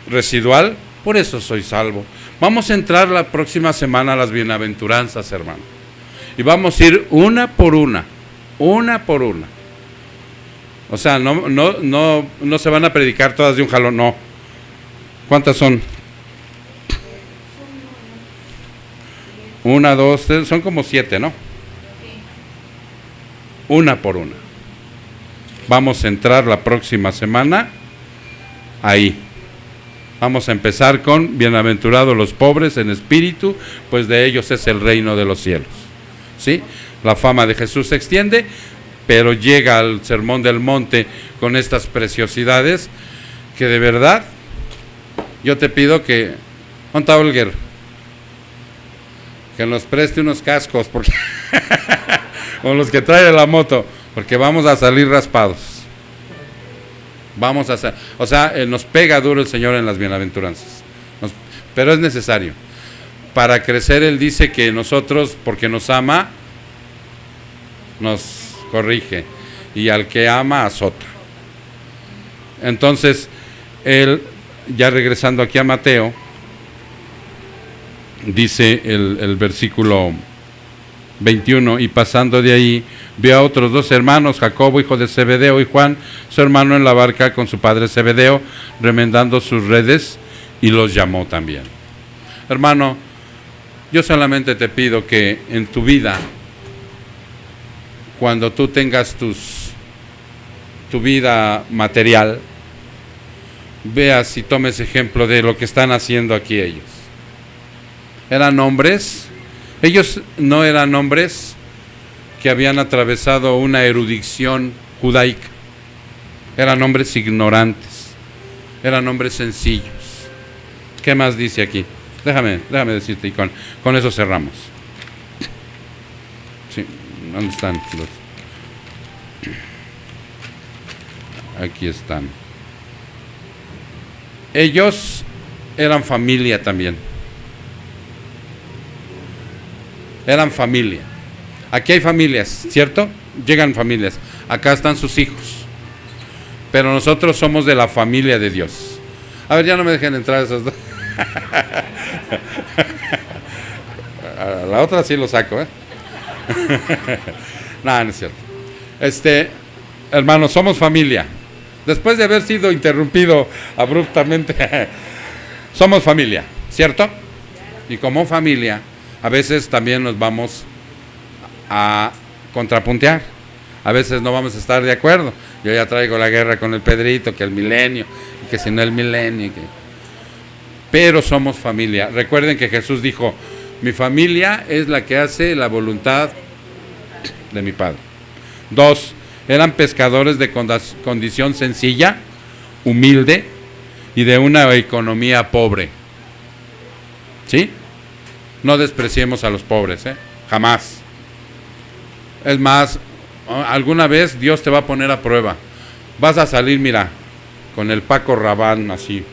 residual, por eso soy salvo. Vamos a entrar la próxima semana a las bienaventuranzas, hermano. Y vamos a ir una por una. O sea, no se van a predicar todas de un jalón, no. ¿Cuántas son? 1, 2, 3, son como 7, ¿no? Una por una. Vamos a entrar la próxima semana ahí. Vamos a empezar con bienaventurados los pobres en espíritu, pues de ellos es el reino de los cielos. ¿Sí? La fama de Jesús se extiende, pero llega al Sermón del Monte con estas preciosidades que de verdad yo te pido que, ¿dónde está Olger? Que nos preste unos cascos, porque con los que trae la moto, porque vamos a salir raspados. Vamos a hacer, o sea, nos pega duro el Señor en las bienaventuranzas, pero es necesario. Para crecer, Él dice que nosotros, porque nos ama, nos corrige, y al que ama, azota. Entonces, Él, ya regresando aquí a Mateo, dice el versículo 21, y pasando de ahí, vio a otros 2 hermanos, Jacobo, hijo de Zebedeo, y Juan, su hermano, en la barca con su padre Zebedeo, remendando sus redes, y los llamó también. Hermano, yo solamente te pido que en tu vida, cuando tú tengas tu vida material, veas y tomes ejemplo de lo que están haciendo aquí ellos. Eran hombres, ellos no eran hombres que habían atravesado una erudición judaica, eran hombres ignorantes, eran hombres sencillos. ¿Qué más dice aquí? Déjame decirte, y con eso cerramos. Sí, ¿dónde están los? Aquí están. Ellos eran familia también. Eran familia. Aquí hay familias, ¿cierto? Llegan familias. Acá están sus hijos. Pero nosotros somos de la familia de Dios. A ver, ya no me dejen entrar esos dos. A la otra sí lo saco, ¿eh? No, no es cierto. Hermanos, somos familia. Después de haber sido interrumpido abruptamente, somos familia, ¿cierto? Y como familia, a veces también nos vamos a contrapuntear. A veces no vamos a estar de acuerdo. Yo ya traigo la guerra con el Pedrito, que el milenio, y que si no el milenio. Pero somos familia. Recuerden que Jesús dijo, mi familia es la que hace la voluntad de mi Padre. 2, eran pescadores de condición sencilla, humilde y de una economía pobre. ¿Sí? No despreciemos a los pobres, jamás. Es más, alguna vez Dios te va a poner a prueba. Vas a salir, mira, con el Paco Rabanne así,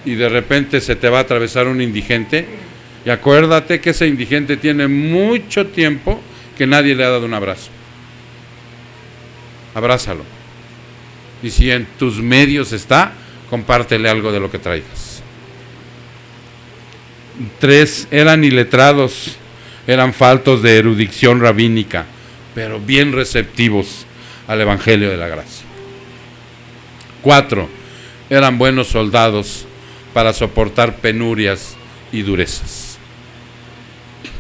y de repente se te va a atravesar un indigente, y acuérdate que ese indigente tiene mucho tiempo que nadie le ha dado un abrazo. Abrázalo. Y si en tus medios está, compártele algo de lo que traigas. 3, eran iletrados, eran faltos de erudición rabínica, pero bien receptivos al Evangelio de la gracia. 4, eran buenos soldados para soportar penurias y durezas.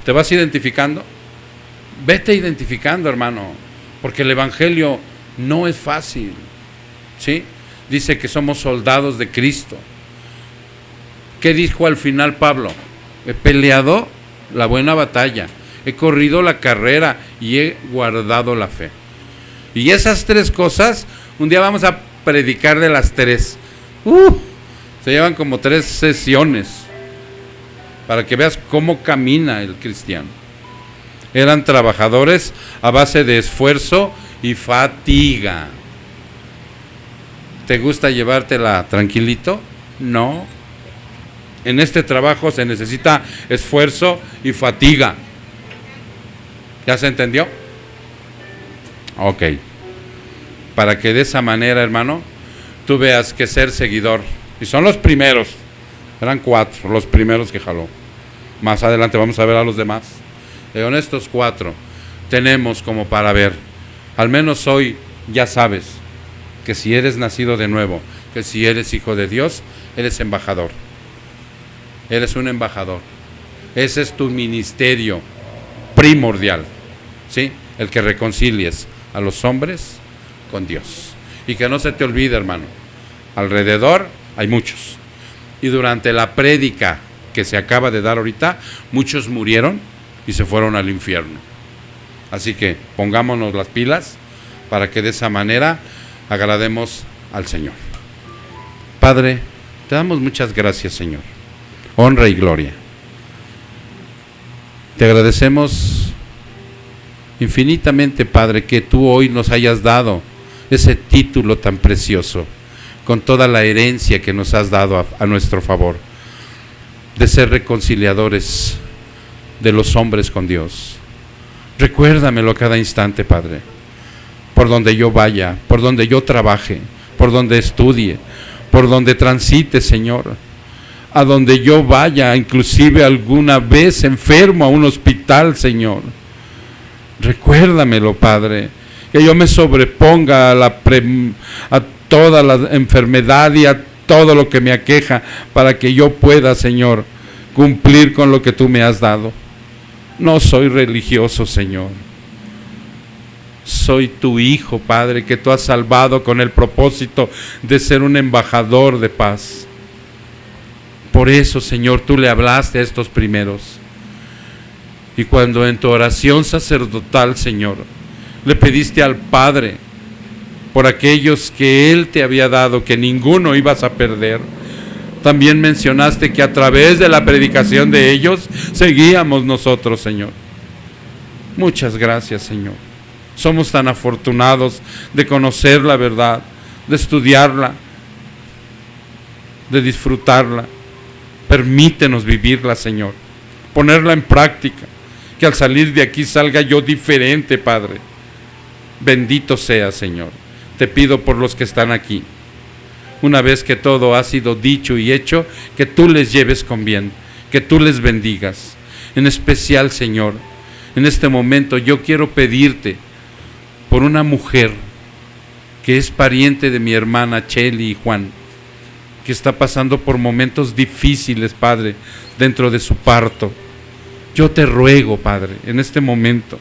¿Te vas identificando? Vete identificando, hermano, porque el evangelio no es fácil, ¿sí? Dice que somos soldados de Cristo. ¿Qué dijo al final Pablo? He peleado la buena batalla, he corrido la carrera y he guardado la fe. Y esas tres cosas, un día vamos a predicar de las tres. Se llevan como 3 sesiones para que veas cómo camina el cristiano. Eran trabajadores a base de esfuerzo y fatiga. ¿Te gusta llevártela tranquilito? No. En este trabajo se necesita esfuerzo y fatiga. ¿Ya se entendió? Ok. Para que de esa manera, hermano, tú veas que ser seguidor, y son los primeros, eran 4 los primeros que jaló. Más adelante vamos a ver a los demás. Pero en estos 4 tenemos como para ver, al menos hoy ya sabes que si eres nacido de nuevo, que si eres hijo de Dios, eres embajador. Eres un embajador. Ese es tu ministerio primordial, ¿sí? El que reconcilies a los hombres con Dios. Y que no se te olvide, hermano, alrededor hay muchos. Y durante la prédica que se acaba de dar ahorita, muchos murieron y se fueron al infierno. Así que pongámonos las pilas para que de esa manera agrademos al Señor. Padre, te damos muchas gracias, Señor. Honra y gloria. Te agradecemos infinitamente, Padre, que tú hoy nos hayas dado ese título tan precioso, con toda la herencia que nos has dado a nuestro favor, de ser reconciliadores de los hombres con Dios. Recuérdamelo a cada instante, Padre, por donde yo vaya, por donde yo trabaje, por donde estudie, por donde transite, Señor, a donde yo vaya, inclusive alguna vez enfermo a un hospital, Señor. Recuérdamelo, Padre, que yo me sobreponga a toda la enfermedad y a todo lo que me aqueja, para que yo pueda, Señor, cumplir con lo que tú me has dado. No soy religioso, Señor. Soy tu hijo, Padre, que tú has salvado con el propósito de ser un embajador de paz. Por eso, Señor, tú le hablaste a estos primeros. Y cuando en tu oración sacerdotal, Señor, le pediste al Padre por aquellos que Él te había dado, que ninguno ibas a perder, también mencionaste que a través de la predicación de ellos seguíamos nosotros, Señor. Muchas gracias, Señor. Somos tan afortunados de conocer la verdad, de estudiarla, de disfrutarla. Permítenos vivirla, Señor, ponerla en práctica, que al salir de aquí salga yo diferente, Padre. Bendito sea, Señor. Te pido por los que están aquí. Una vez que todo ha sido dicho y hecho, que tú les lleves con bien, que tú les bendigas. En especial, Señor, en este momento yo quiero pedirte por una mujer que es pariente de mi hermana Cheli y Juan, que está pasando por momentos difíciles, Padre, dentro de su parto. Yo te ruego, Padre, en este momento,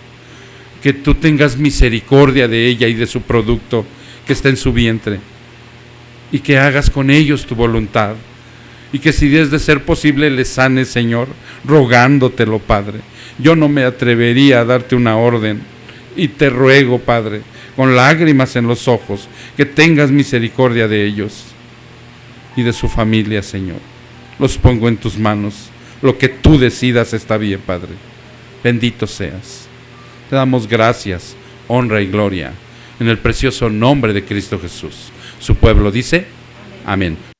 que tú tengas misericordia de ella y de su producto que está en su vientre, y que hagas con ellos tu voluntad, y que si es de ser posible les sanes, Señor, rogándotelo, Padre. Yo no me atrevería a darte una orden, y te ruego, Padre, con lágrimas en los ojos, que tengas misericordia de ellos y de su familia, Señor. Los pongo en tus manos. Lo que tú decidas está bien, Padre. Bendito seas. Te damos gracias, honra y gloria en el precioso nombre de Cristo Jesús. Su pueblo dice, amén.